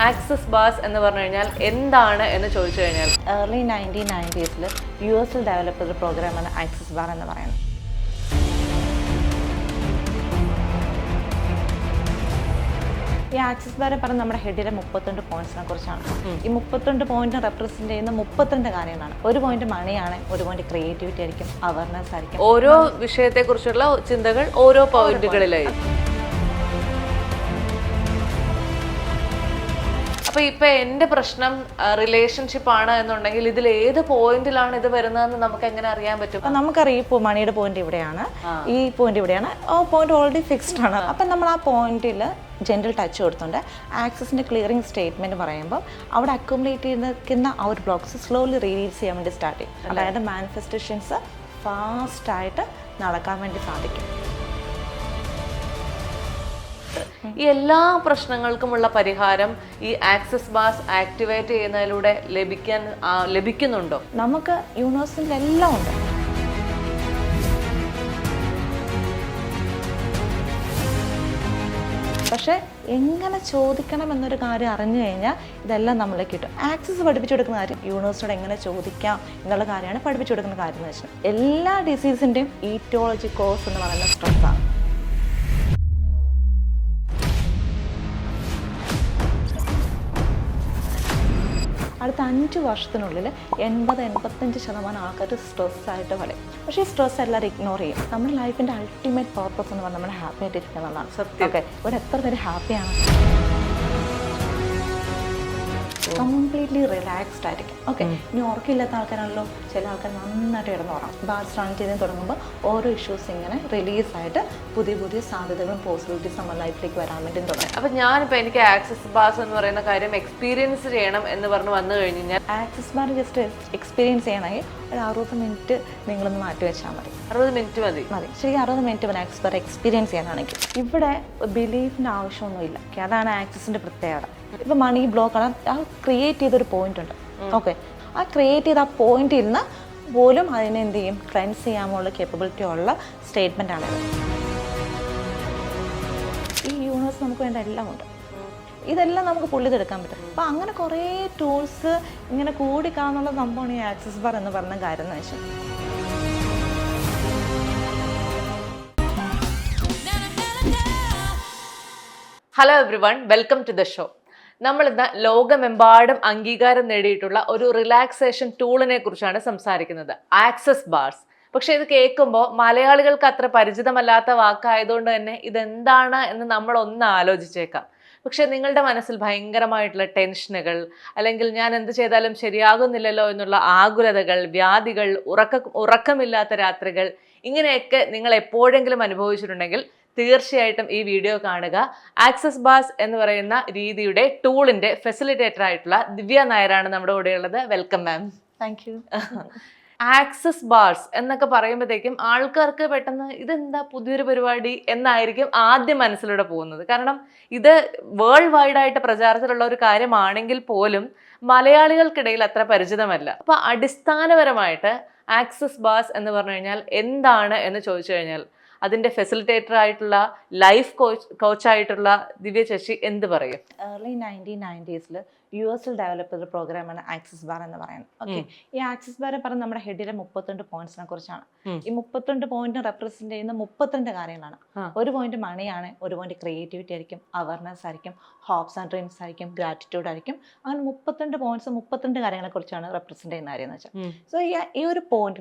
Access bass എന്ന് പറഞ്ഞു കഴിഞ്ഞാൽ എന്താണ് എന്ന് ചോദിച്ചു കഴിഞ്ഞാൽ ഏർലി 1990s US ഡെവലപ്പ് ചെയ്ത പ്രോഗ്രാമാണ് ആക്സസ് ബാർ എന്ന് പറയുന്നത്. ഈ ആക്സസ് ബാർ പറഞ്ഞ നമ്മുടെ ഹെഡിലെ 32 പോയിന്റ്സിനെ കുറിച്ചാണ്. ഈ 32 പോയിന്റ് റെപ്രസെന്റ് ചെയ്യുന്ന 32 കാര്യങ്ങളാണ്. ഒരു പോയിന്റ് മണിയാണ്, ഒരു പോയിന്റ് ക്രിയേറ്റിവിറ്റി ആയിരിക്കും, അവയർനെസ് ആയിരിക്കും. ഓരോ വിഷയത്തെ കുറിച്ചുള്ള ചിന്തകൾ ഓരോ പോയിന്റുകളിലായിരിക്കും. അപ്പൊ ഇപ്പൊ എന്റെ പ്രശ്നം റിലേഷൻഷിപ്പ് ആണ് എന്നുണ്ടെങ്കിൽ ഇതിൽ ഏത് പോയിന്റിലാണ് ഇത് വരുന്നതെന്ന് നമുക്ക് എങ്ങനെ അറിയാൻ പറ്റും? നമുക്കറിയാം ഇപ്പോൾ മണിയുടെ പോയിന്റ് ഇവിടെയാണ്, ഈ പോയിന്റ് ഇവിടെയാണ്, ആ പോയിന്റ് ഓൾറെഡി ഫിക്സ്ഡ് ആണ്. അപ്പം നമ്മൾ ആ പോയിന്റിൽ ജെൻറൽ ടച്ച് കൊടുത്തുകൊണ്ട് ആക്സസിൻ്റെ ക്ലിയറിംഗ് സ്റ്റേറ്റ്മെൻറ്റ് പറയുമ്പോൾ അവിടെ അക്യുമുലേറ്റ് ചെയ്തിരിക്കുന്ന ആ ഒരു ബ്ലോക്സ് സ്ലോലി റിലീസ് ചെയ്യാൻ വേണ്ടി സ്റ്റാർട്ട് ചെയ്യും. അതായത് മാനിഫെസ്റ്റേഷൻസ് ഫാസ്റ്റായിട്ട് നടക്കാൻ വേണ്ടി സാധിക്കും. ഈ എല്ലാ പ്രശ്നങ്ങൾക്കുമുള്ള പരിഹാരം ഈ ആക്സസ് ബാസ് ആക്ടിവേറ്റ് ചെയ്യുന്നതിലൂടെ ലഭിക്കുന്നുണ്ടോ? നമുക്ക് യൂണിവേഴ്സിൽ എല്ലാം ഉണ്ട്. പക്ഷേ എങ്ങനെ ചോദിക്കണം എന്നൊരു കാര്യം അറിഞ്ഞു കഴിഞ്ഞാൽ ഇതെല്ലാം നമ്മളിലേക്ക് കിട്ടും. ആക്സസ് പഠിപ്പിച്ചു കൊടുക്കുന്ന കാര്യം യൂണിവേഴ്സിനോട് എങ്ങനെ ചോദിക്കാം എന്നുള്ള കാര്യമാണ് പഠിപ്പിച്ചു കൊടുക്കുന്ന കാര്യം എന്ന് വെച്ചാൽ എല്ലാ ഡിസീസിൻ്റെയും ഈറ്റോളജി കോസ് എന്ന് പറയുന്ന സ്ട്രെസ്സാണ്. അടുത്ത 5 വർഷത്തിനുള്ളിൽ 80-85% ആൾക്കാർ സ്ട്രെസ്സായിട്ട് പറയും. പക്ഷേ ഈ സ്ട്രെസ് എല്ലാവരും ഇഗ്നോർ ചെയ്യും. നമ്മുടെ ലൈഫിൻ്റെ അൾട്ടിമേറ്റ് പർപ്പസ് എന്ന് പറഞ്ഞാൽ നമ്മൾ ഹാപ്പി ആയിട്ട് ഇരിക്കുക എന്നുള്ളതാണ്. സത്യം. ഓക്കെ, ഇവിടെ എത്ര പേര് ഹാപ്പിയാണ്? കംപ്ലീറ്റ്ലി റിലാക്സ്ഡ് ആയിരിക്കും. ഓക്കെ, ഇനി ഉറക്കമില്ലാത്ത ആൾക്കാരാണല്ലോ, ചില ആൾക്കാർ നന്നായിട്ട് കിടന്നുറങ്ങും. ബാസ് റൺ ചെയ്ത് തുടങ്ങുമ്പോൾ ഓരോ ഇഷ്യൂസ് ഇങ്ങനെ റിലീസായിട്ട് പുതിയ പുതിയ സാധ്യതകളും പോസിബിലിറ്റീസ് നമ്മുടെ ലൈഫിലേക്ക് വരാൻ വേണ്ടി തുടങ്ങും. അപ്പം ഞാനിപ്പോൾ എനിക്ക് ആക്സസ് ബാസ് എന്ന് പറയുന്ന കാര്യം എക്സ്പീരിയൻസ് ചെയ്യണം എന്ന് പറഞ്ഞ് വന്നു കഴിഞ്ഞ് കഴിഞ്ഞാൽ ആക്സസ് ബാർ ജസ്റ്റ് എക്സ്പീരിയൻസ് ചെയ്യണമെങ്കിൽ ഒരു 60 മിനിറ്റ് നിങ്ങളൊന്ന് മാറ്റി വെച്ചാൽ മതി. 60 മിനിറ്റ് മതി. ശരിക്കും 60 മിനിറ്റ് മതി ആക്സസ് ബാർ എക്സ്പീരിയൻസ് ചെയ്യാനാണെങ്കിൽ. ഇവിടെ ബിലീഫിൻ്റെ ആവശ്യമൊന്നുമില്ല. അതാണ് ആക്സസിൻ്റെ പ്രത്യേകത. ഇപ്പം മണി ബ്ലോക്ക് ആണ്, ആ ക്രിയേറ്റ് ചെയ്തൊരു പോയിന്റ് ഉണ്ട്. ഓക്കെ, ആ ക്രിയേറ്റ് ചെയ്ത ആ പോയിന്റിൽ നിന്ന് പോലും അതിനെ എന്ത് ചെയ്യും, ക്ലെൻസ് ചെയ്യാനുള്ള കേപ്പബിലിറ്റി ഉള്ള സ്റ്റേറ്റ്മെൻ്റ് ആണിത്. ഈ യൂണിവേഴ്സ് നമുക്ക് വേണ്ട എല്ലാം ഉണ്ട്. ഇതെല്ലാം നമുക്ക് പുള്ളിതെടുക്കാൻ പറ്റും. അപ്പോൾ അങ്ങനെ കുറേ ടൂൾസ് ഇങ്ങനെ കൂടിക്കാന്നുള്ള സംഭവമാണ് ഈ ആക്സസ് ബാർ എന്ന് പറഞ്ഞ കാര്യം എന്ന് വെച്ചാൽ. Hello everyone, welcome to the show. നമ്മൾ ഇന്ന് ലോകമെമ്പാടും അംഗീകാരം നേടിയിട്ടുള്ള ഒരു റിലാക്സേഷൻ ടൂളിനെ കുറിച്ചാണ് സംസാരിക്കുന്നത്, ആക്സസ് ബാർസ്. പക്ഷെ ഇത് കേൾക്കുമ്പോൾ മലയാളികൾക്ക് അത്ര പരിചിതമല്ലാത്ത വാക്കായതുകൊണ്ട് തന്നെ ഇതെന്താണ് എന്ന് നമ്മൾ ഒന്ന് ആലോചിച്ചേക്കാം. പക്ഷെ നിങ്ങളുടെ മനസ്സിൽ ഭയങ്കരമായിട്ടുള്ള ടെൻഷനുകൾ, അല്ലെങ്കിൽ ഞാൻ എന്ത് ചെയ്താലും ശരിയാകുന്നില്ലല്ലോ എന്നുള്ള ആകുലതകൾ, വ്യാധികൾ, ഉറക്കമില്ലാത്ത രാത്രികൾ, ഇങ്ങനെയൊക്കെ നിങ്ങൾ എപ്പോഴെങ്കിലും അനുഭവിച്ചിട്ടുണ്ടെങ്കിൽ തീർച്ചയായിട്ടും ഈ വീഡിയോ കാണുക. ആക്സസ് ബാസ് എന്ന് പറയുന്ന രീതിയുടെ ടൂളിന്റെ ഫെസിലിറ്റേറ്റർ ആയിട്ടുള്ള ദിവ്യ നായരാണ് നമ്മുടെ കൂടെയുള്ളത്. Welcome ma'am. Thank you. Access bars എന്നൊക്കെ പറയുമ്പോഴത്തേക്കും ആൾക്കാർക്ക് പെട്ടെന്ന് ഇതെന്താ പുതിയൊരു പരിപാടി എന്നായിരിക്കും ആദ്യം മനസ്സിലൂടെ പോകുന്നത്. കാരണം ഇത് വേൾഡ് വൈഡ് ആയിട്ട് പ്രചാരത്തിലുള്ള ഒരു കാര്യമാണെങ്കിൽ പോലും മലയാളികൾക്കിടയിൽ അത്ര പരിചിതമല്ല. അപ്പൊ അടിസ്ഥാനപരമായിട്ട് ആക്സസ് ബാർസ് എന്ന് പറഞ്ഞു കഴിഞ്ഞാൽ എന്താണ് എന്ന് ചോദിച്ചു കഴിഞ്ഞാൽ അതിന്റെ ഫെസിലിറ്റേറ്റർ ആയിട്ടുള്ള ലൈഫ് കോച്ചായിട്ടുള്ള ദിവ്യ ചേച്ചി എന്ത് പറയും? ഏർലി 1990s US ഡെവലപ്പ് ചെയ്ത പ്രോഗ്രാമാണ് ആക്സസ് ബാർ എന്ന് പറയുന്നത്. ഓക്കെ, ഈ ആക്സസ് ബാർ പറഞ്ഞ നമ്മുടെ ഹെഡിലെ 32 പോയിന്റ്സിനെ കുറിച്ചാണ്. ഈ 32 പോയിന്റ് റെപ്രസെന്റ് ചെയ്യുന്ന 32 കാര്യങ്ങളാണ്. ഒരു പോയിന്റ് മണിയാണ്, ഒരു പോയിന്റ് ക്രിയേറ്റിവിറ്റി ആയിരിക്കും, അവയർനെസ് ആയിരിക്കും, ഹോപ്സ് ആൻഡ് ഡ്രീംസ് ആയിരിക്കും, ഗ്രാറ്റിറ്റ്യൂഡ് ആയിരിക്കും. അങ്ങനെ 32 പോയിന്റ്സ് 32 കാര്യങ്ങളെ കുറിച്ചാണ് റെപ്രസെന്റ് ചെയ്യുന്ന കാര്യം എന്ന് വെച്ചാൽ. സോ ഈ ഒരു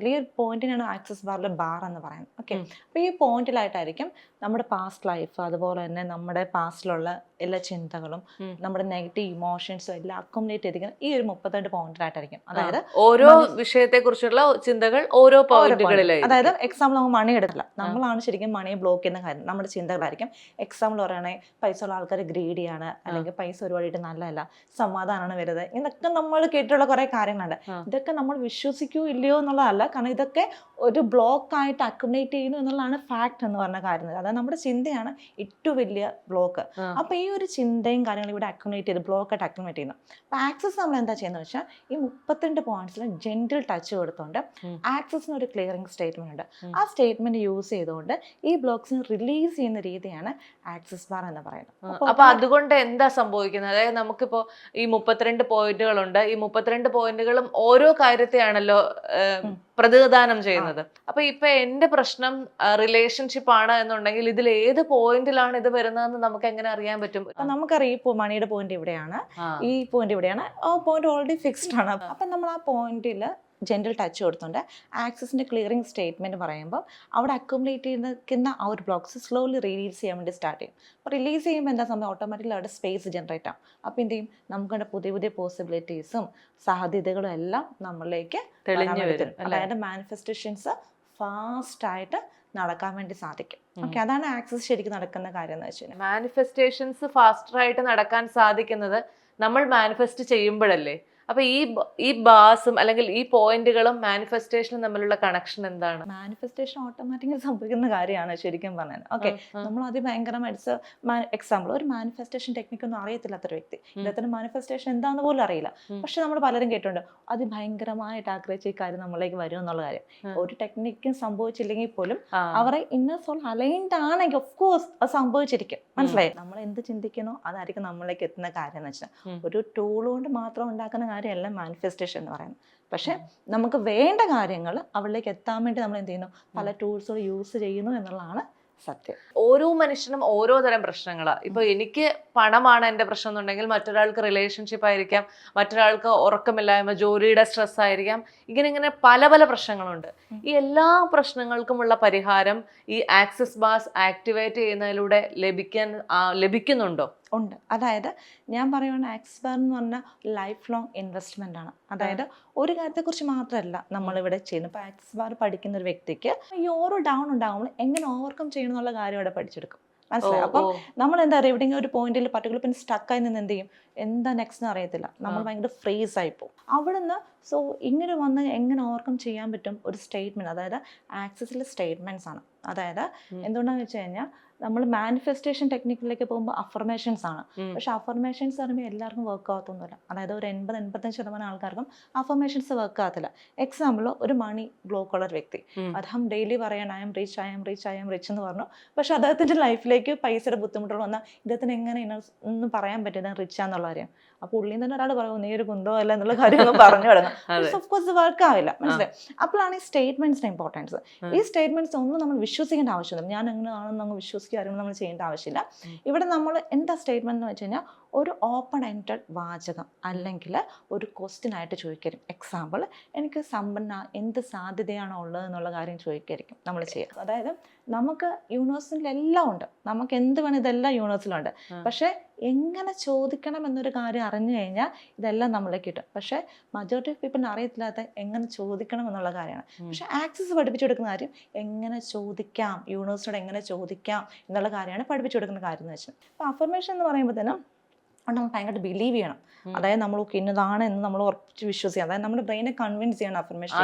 പോയിന്റിനാണ് ആക്സസ് ബാറിലെ ബാർ എന്ന് പറയുന്നത്. ഓക്കെ, അപ്പോൾ ഈ പോയിന്റിലായിട്ടായിരിക്കും നമ്മുടെ പാസ്റ്റ് ലൈഫ്, അതുപോലെ തന്നെ നമ്മുടെ പാസ്റ്റിലുള്ള എല്ലാ ചിന്തകളും, നമ്മുടെ നെഗറ്റീവ് ഇമോഷൻസും എല്ലാം അക്കോമഡേറ്റ് ചെയ്തിരിക്കുന്നത് ഈ ഒരു 32 പോയിന്റിലായിട്ടായിരിക്കും. അതായത് ഓരോ വിഷയത്തെ കുറിച്ചുള്ള ചിന്തകൾ ഓരോ പോയിന്റുകളിലായി. അതായത് എക്സാമ്പിൾ നമുക്ക് മണി എടുക്കില്ല, നമ്മളാണ് ശരിക്കും മണിയെ ബ്ലോക്ക് ചെയ്യുന്ന കാര്യം, നമ്മുടെ ചിന്തകളായിരിക്കും. എക്സാമ്പിൾ പറയുകയാണെങ്കിൽ പൈസ ഉള്ള ആൾക്കാർ ഗ്രീഡിയാണ്, അല്ലെങ്കിൽ പൈസ ഒരുപാടായിട്ട് നല്ലതല്ല, സമാധാനമാണ് വരുന്നത്. ഇതൊക്കെ നമ്മൾ കേട്ടിട്ടുള്ള കുറെ കാര്യങ്ങളുണ്ട്. ഇതൊക്കെ നമ്മൾ വിശ്വസിക്കൂ ഇല്ലയോ എന്നുള്ളതല്ല, കാരണം ഇതൊക്കെ ഒരു ബ്ലോക്ക് ആയിട്ട് അക്കോമഡേറ്റ് ചെയ്യുന്നു എന്നുള്ളതാണ് ഫാക്ട് എന്ന് പറഞ്ഞ കാര്യം. അതായത് നമ്മുടെ ചിന്തയാണ് ഏറ്റവും വലിയ ബ്ലോക്ക്. അപ്പോൾ ഈ ഒരു ചിന്തയും കാര്യങ്ങളും ഇവിടെ അക്യുമുലേറ്റ് ചെയ്ത് ബ്ലോക്കായിട്ട് അക്യുമുലേറ്റ് ചെയ്യുന്നു. അപ്പോൾ ആക്സസ് നമ്മൾ എന്താ ചെയ്യുന്നത് വെച്ചാൽ ഈ 32 പോയിന്റ്സിൽ ജെന്റിൽ ടച്ച് കൊടുത്തുകൊണ്ട് ആക്സസിന് ഒരു ക്ലിയറിംഗ് സ്റ്റേറ്റ്മെന്റ് ഉണ്ട്. ആ സ്റ്റേറ്റ്മെന്റ് യൂസ് ചെയ്തുകൊണ്ട് ഈ ബ്ലോക്സിന് റിലീസ് ചെയ്യുന്ന രീതിയാണ് ആക്സസ് ബാർ എന്ന് പറയുന്നത്. അപ്പൊ അതുകൊണ്ട് എന്താ സംഭവിക്കുന്നത്? അതായത് നമുക്കിപ്പോ ഈ 32 പോയിന്റുകളുണ്ട്. ഈ 32 പോയിന്റുകളും ഓരോ കാര്യത്തെയാണല്ലോ പ്രതിനിധാനം ചെയ്യുന്നത്. അപ്പൊ ഇപ്പൊ എന്റെ പ്രശ്നം റിലേഷൻഷിപ്പ് ആണ് എന്നുണ്ടെങ്കിൽ ഇതിൽ ഏത് പോയിന്റിലാണ് ഇത് വരുന്നതെന്ന് നമുക്ക് എങ്ങനെ അറിയാൻ പറ്റും? നമുക്കറിയാം ഇപ്പോൾ മണിയുടെ പോയിന്റ് ഇവിടെയാണ്, ഈ പോയിന്റ് ഇവിടെയാണ്, ആ പോയിന്റ് ഓൾറെഡി ഫിക്സ്ഡ് ആണ്. അപ്പൊ നമ്മൾ ആ പോയിന്റിൽ ജെന്റൽ ടച്ച് കൊടുത്തുകൊണ്ട് ആക്സസിന്റെ ക്ലിയറിംഗ് സ്റ്റേറ്റ്മെന്റ് പറയുമ്പോൾ അവിടെ അക്യുമുലേറ്റ് ചെയ്യുന്ന ആ ഒരു ബ്ലോക്സ് സ്ലോലി റിലീസ് ചെയ്യാൻ വേണ്ടി സ്റ്റാർട്ട് ചെയ്യും. അപ്പോൾ റിലീസ് ചെയ്യുമ്പോൾ എന്താ സംഭവം, ഓട്ടോമാറ്റിക്കലി അവിടെ സ്പേസ് ജനറേറ്റ് ആവും. അപ്പോൾ എന്ത് ചെയ്യും, നമുക്ക് പുതിയ പുതിയ പോസിബിലിറ്റീസും സാധ്യതകളും എല്ലാം നമ്മളിലേക്ക് തെളിഞ്ഞു വരും. അതായത് മാനിഫെസ്റ്റേഷൻസ് ഫാസ്റ്റ് ആയിട്ട് നടക്കാൻ വേണ്ടി സാധിക്കും. ഓക്കെ, അതാണ് ആക്സസ് ശരിക്കും നടക്കുന്ന കാര്യം എന്ന് വെച്ചാൽ. മാനിഫെസ്റ്റേഷൻസ് ഫാസ്റ്റർ ആയിട്ട് നടക്കാൻ സാധിക്കുന്നത് നമ്മൾ മാനിഫെസ്റ്റ് ചെയ്യുമ്പോഴല്ലേ? അപ്പൊ ഈ ബാസും അല്ലെങ്കിൽ ഈ പോയിന്റുകളും മാനിഫെസ്റ്റേഷനും തമ്മിലുള്ള കണക്ഷൻ എന്താണ്? മാനിഫെസ്റ്റേഷൻ ഓട്ടോമാറ്റിക്കലി സംഭവിക്കുന്ന കാര്യമാണ് ശരിക്കും പറഞ്ഞാൽ. ഓക്കെ, നമ്മൾ അതിഭയങ്കരമായിട്ട് എക്സാമ്പിൾ ഒരു മാനിഫെസ്റ്റേഷൻ ടെക്നിക്ക് ഒന്നും അറിയത്തില്ലാത്തൊരു വ്യക്തി, ഇദ്ദേഹത്തിന് മാനിഫെസ്റ്റേഷൻ എന്താണെന്ന് പോലും അറിയില്ല. പക്ഷെ നമ്മൾ പലരും കേട്ടിട്ടുണ്ട് അതിഭയങ്കരമായിട്ട് ആഗ്രഹിച്ച ഈ കാര്യം നമ്മളിലേക്ക് വരും എന്നുള്ള കാര്യം. ഒരു ടെക്നിക്കും സംഭവിച്ചില്ലെങ്കിൽ പോലും അവരെ ഇന്നർ സോൾ അലൈൻഡ് ആണെങ്കിൽ ഓഫ് കോഴ്സ് അത് സംഭവിച്ചിരിക്കും. മനസ്സിലായി? നമ്മൾ എന്ത് ചിന്തിക്കണോ അതായിരിക്കും നമ്മളിലേക്ക് എത്തുന്ന കാര്യം എന്ന് വെച്ചാൽ ഒരു ടൂൾ കൊണ്ട് മാത്രം ഉണ്ടാക്കുന്ന കാര്യമല്ല മാനിഫെസ്റ്റേഷൻ എന്ന് പറയുന്നത്. പക്ഷെ നമുക്ക് വേണ്ട കാര്യങ്ങൾ അവളിലേക്ക് എത്താൻ വേണ്ടി നമ്മൾ എന്ത് ചെയ്യുന്നു, പല ടൂൾസുകൾ യൂസ് ചെയ്യുന്നു എന്നുള്ളതാണ് സത്യം. ഓരോ മനുഷ്യനും ഓരോ തരം പ്രശ്നങ്ങളാണ്. ഇപ്പൊ എനിക്ക് പണമാണ് എൻ്റെ പ്രശ്നം എന്നുണ്ടെങ്കിൽ മറ്റൊരാൾക്ക് റിലേഷൻഷിപ്പ് ആയിരിക്കാം, മറ്റൊരാൾക്ക് ഉറക്കമില്ലായ്മ, ജോലിയുടെ സ്ട്രെസ് ആയിരിക്കാം. ഇങ്ങനെ പല പല പ്രശ്നങ്ങളുണ്ട്. ഈ എല്ലാ പ്രശ്നങ്ങൾക്കുമുള്ള പരിഹാരം ഈ ആക്സസ് ബാർസ് ആക്ടിവേറ്റ് ചെയ്യുന്നതിലൂടെ ലഭിക്കുന്നുണ്ടോ? ഉണ്ട്. അതായത് ഞാൻ പറയുകയാണ് ആക്സസ് ബാർ എന്ന് പറഞ്ഞാൽ ലൈഫ് ലോങ് ഇൻവെസ്റ്റ്മെന്റ് ആണ്. അതായത് ഒരു കാര്യത്തെക്കുറിച്ച് മാത്രമല്ല നമ്മളിവിടെ ചെയ്യുന്നത്. ഇപ്പോൾ ആക്സസ് ബാർ പഠിക്കുന്ന ഒരു വ്യക്തിക്ക് ഈ ഓരോ ഡൗൺ ഉണ്ടാകുമ്പോൾ എങ്ങനെ ഓവർകം ചെയ്യണം എന്നുള്ള കാര്യം ഇവിടെ പഠിച്ചെടുക്കും. മനസ്സിലായി? അപ്പം നമ്മൾ എന്താ പറയുക, എവിടെയെങ്കിലും ഒരു പോയിന്റിൽ പർട്ടിക്കുലർ പിന്നെ സ്റ്റക്കായി നിന്ന് എന്ത് ചെയ്യും, എന്താ നെക്സ്റ്റ് എന്ന് അറിയത്തില്ല, നമ്മൾ ഭയങ്കര ഫ്രീസ് ആയി പോകും അവിടുന്ന്. സോ ഇങ്ങനെ വന്ന് എങ്ങനെ ഓവർകം ചെയ്യാൻ പറ്റും ഒരു സ്റ്റേറ്റ്മെന്റ്, അതായത് ആക്സസിലെ സ്റ്റേറ്റ്മെന്റ്സ് ആണ്. അതായത് എന്തുകൊണ്ടാന്ന് വെച്ച് കഴിഞ്ഞാൽ നമ്മൾ മാനിഫെസ്റ്റേഷൻ ടെക്നിക്കിലേക്ക് പോകുമ്പോൾ അഫർമേഷൻസ് ആണ്. പക്ഷെ അഫർമേഷൻസ് പറയുമ്പോൾ എല്ലാവർക്കും വർക്ക് ആകത്തൊന്നുമില്ല. അതായത് ഒരു 80-85% ആൾക്കാർക്കും അഫർമേഷൻസ് വർക്ക് ആകത്തില്ല. എക്സാമ്പിൾ, ഒരു മണി ബ്ലോക്ക് ഉള്ള ഒരു വ്യക്തി, അദ്ദേഹം ഡെയിലി പറയാൻ ഐ എം റിച്ച് എന്ന് പറഞ്ഞു. പക്ഷെ അദ്ദേഹത്തിന്റെ ലൈഫിലേക്ക് പൈസയുടെ ബുദ്ധിമുട്ടുകൾ വന്നാൽ ഇദ്ദേഹത്തിന് എങ്ങനെ ഒന്നും പറയാൻ പറ്റില്ല റിച്ച് ആന്നുള്ള കാര്യം. അപ്പോൾ ഉള്ളിൽ തന്നെ ഒരാൾ പറയും നീ ഒരു കുന്തോ അല്ല എന്നുള്ള കാര്യം പറഞ്ഞു തുടങ്ങും. ഓഫ് കോഴ്സ് വർക്ക് ആവില്ല. മനസ്സിലായി? അപ്പോഴാണ് ഈ സ്റ്റേറ്റ്മെന്റ്സിന്റെ ഇമ്പോർട്ടൻസ്. ഈ സ്റ്റേറ്റ്മെന്റ്സ് ഒന്നും നമ്മൾ വിശ്വസിക്കേണ്ട ആവശ്യമില്ല. ഞാൻ എങ്ങനെ ആണെന്ന് അങ്ങ് വിശ്വസിക്കുക കാര്യങ്ങൾ നമ്മൾ ചെയ്യേണ്ട ആവശ്യമില്ല. ഇവിടെ നമ്മൾ എന്താ സ്റ്റേറ്റ്മെന്റ് എന്ന് വെച്ച് കഴിഞ്ഞാൽ ഒരു ഓപ്പൺ എൻഡഡ് വാചകം അല്ലെങ്കിൽ ഒരു ക്വസ്റ്റ്യൻ ആയിട്ട് ചോദിക്കും. എക്സാമ്പിൾ, എനിക്ക് സമ്പന്ന എന്ത് സാധ്യതയാണോ ഉള്ളത് എന്നുള്ള കാര്യം ചോദിക്കായിരിക്കും നമ്മൾ ചെയ്യുക. അതായത് നമുക്ക് യൂണിവേഴ്സിൽ എല്ലാം ഉണ്ട്, നമുക്ക് എന്ത് വേണം ഇതെല്ലാം യൂണിവേഴ്സിലുണ്ട്. പക്ഷെ എങ്ങനെ ചോദിക്കണം എന്നൊരു കാര്യം അറിഞ്ഞു കഴിഞ്ഞാൽ ഇതെല്ലാം നമ്മളിലേക്ക് കിട്ടും. പക്ഷെ മജോറിറ്റി ഓഫ് പീപ്പിളിന് അറിയത്തില്ലാത്ത എങ്ങനെ ചോദിക്കണം എന്നുള്ള കാര്യമാണ്. പക്ഷെ ആക്സസ് പഠിപ്പിച്ചു കൊടുക്കുന്ന കാര്യം എങ്ങനെ ചോദിക്കാം, യൂണിവേഴ്സിനോട് എങ്ങനെ ചോദിക്കാം എന്നുള്ള കാര്യമാണ് പഠിപ്പിച്ചു കൊടുക്കുന്ന കാര്യം എന്ന് വെച്ചാൽ. അപ്പോൾ അഫർമേഷൻ എന്ന് പറയുമ്പോൾ തന്നെ നമ്മൾ ഭയങ്കരമായിട്ട് ബിലീവ് ചെയ്യണം. അതായത് നമ്മൾ ഇന്നതാണ് എന്ന് നമ്മൾ ഉറപ്പിച്ച് വിശ്വസിക്കാം. അതായത് നമ്മുടെ ബ്രെയിനെ കൺവിൻസ് ചെയ്യണം അഫർമേഷൻ.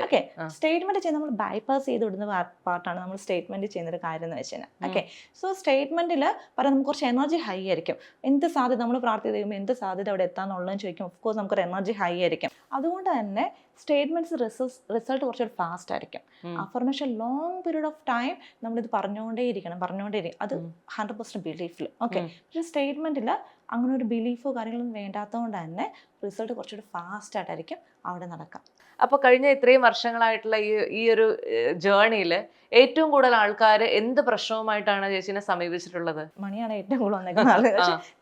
ഓക്കെ, സ്റ്റേറ്റ്മെന്റ് ചെയ്ത് നമ്മൾ ബൈപ്പാസ് ചെയ്ത് വിടുന്ന പാർട്ടാണ് നമ്മൾ സ്റ്റേറ്റ്മെന്റ് ചെയ്യുന്ന ഒരു കാര്യം എന്ന് വെച്ചാൽ. ഓക്കെ, സോ സ്റ്റേറ്റ്മെന്റിൽ പറയാം നമുക്ക് കുറച്ച് എനർജി ഹൈ ആയിരിക്കും. എന്ത് സാധ്യത നമ്മൾ പ്രാർത്ഥന ചെയ്യുമ്പോൾ എന്ത് സാധ്യത അവിടെ എത്താന്നുള്ളതെന്ന് ചോദിക്കും. ഓഫ് കോഴ്സ് നമുക്കൊരു എനർജി ഹൈ ആയിരിക്കും. അതുകൊണ്ട് തന്നെ സ്റ്റേറ്റ്മെന്റ്സ് റിസൾട്ട് കുറച്ചൊരു ഫാസ്റ്റ് ആയിരിക്കും. Affirmation long period of time നമ്മളിത് പറഞ്ഞുകൊണ്ടേയിരിക്കണം. അത് 100% ബിലീഫിൽ. ഓക്കെ, പക്ഷേ സ്റ്റേറ്റ്മെന്റിൽ അങ്ങനെ ഒരു ബിലീഫോ കാര്യങ്ങളൊന്നും വേണ്ടാത്തതുകൊണ്ട് തന്നെ റിസൾട്ട് കുറച്ചുകൂടി ഫാസ്റ്റ് ആയിട്ടായിരിക്കും അവിടെ നടക്കാം. അപ്പോൾ കഴിഞ്ഞ ഇത്രയും വർഷങ്ങളായിട്ടുള്ള ഈ ഒരു ജേർണിയിൽ ഏറ്റവും കൂടുതൽ ആൾക്കാർ എന്ത് പ്രശ്നവുമായിട്ടാണ് ചേച്ചിനെ സമീപിച്ചിട്ടുള്ളത്? മണിയാണ് ഏറ്റവും കൂടുതൽ വന്നേക്കുന്ന ആള്.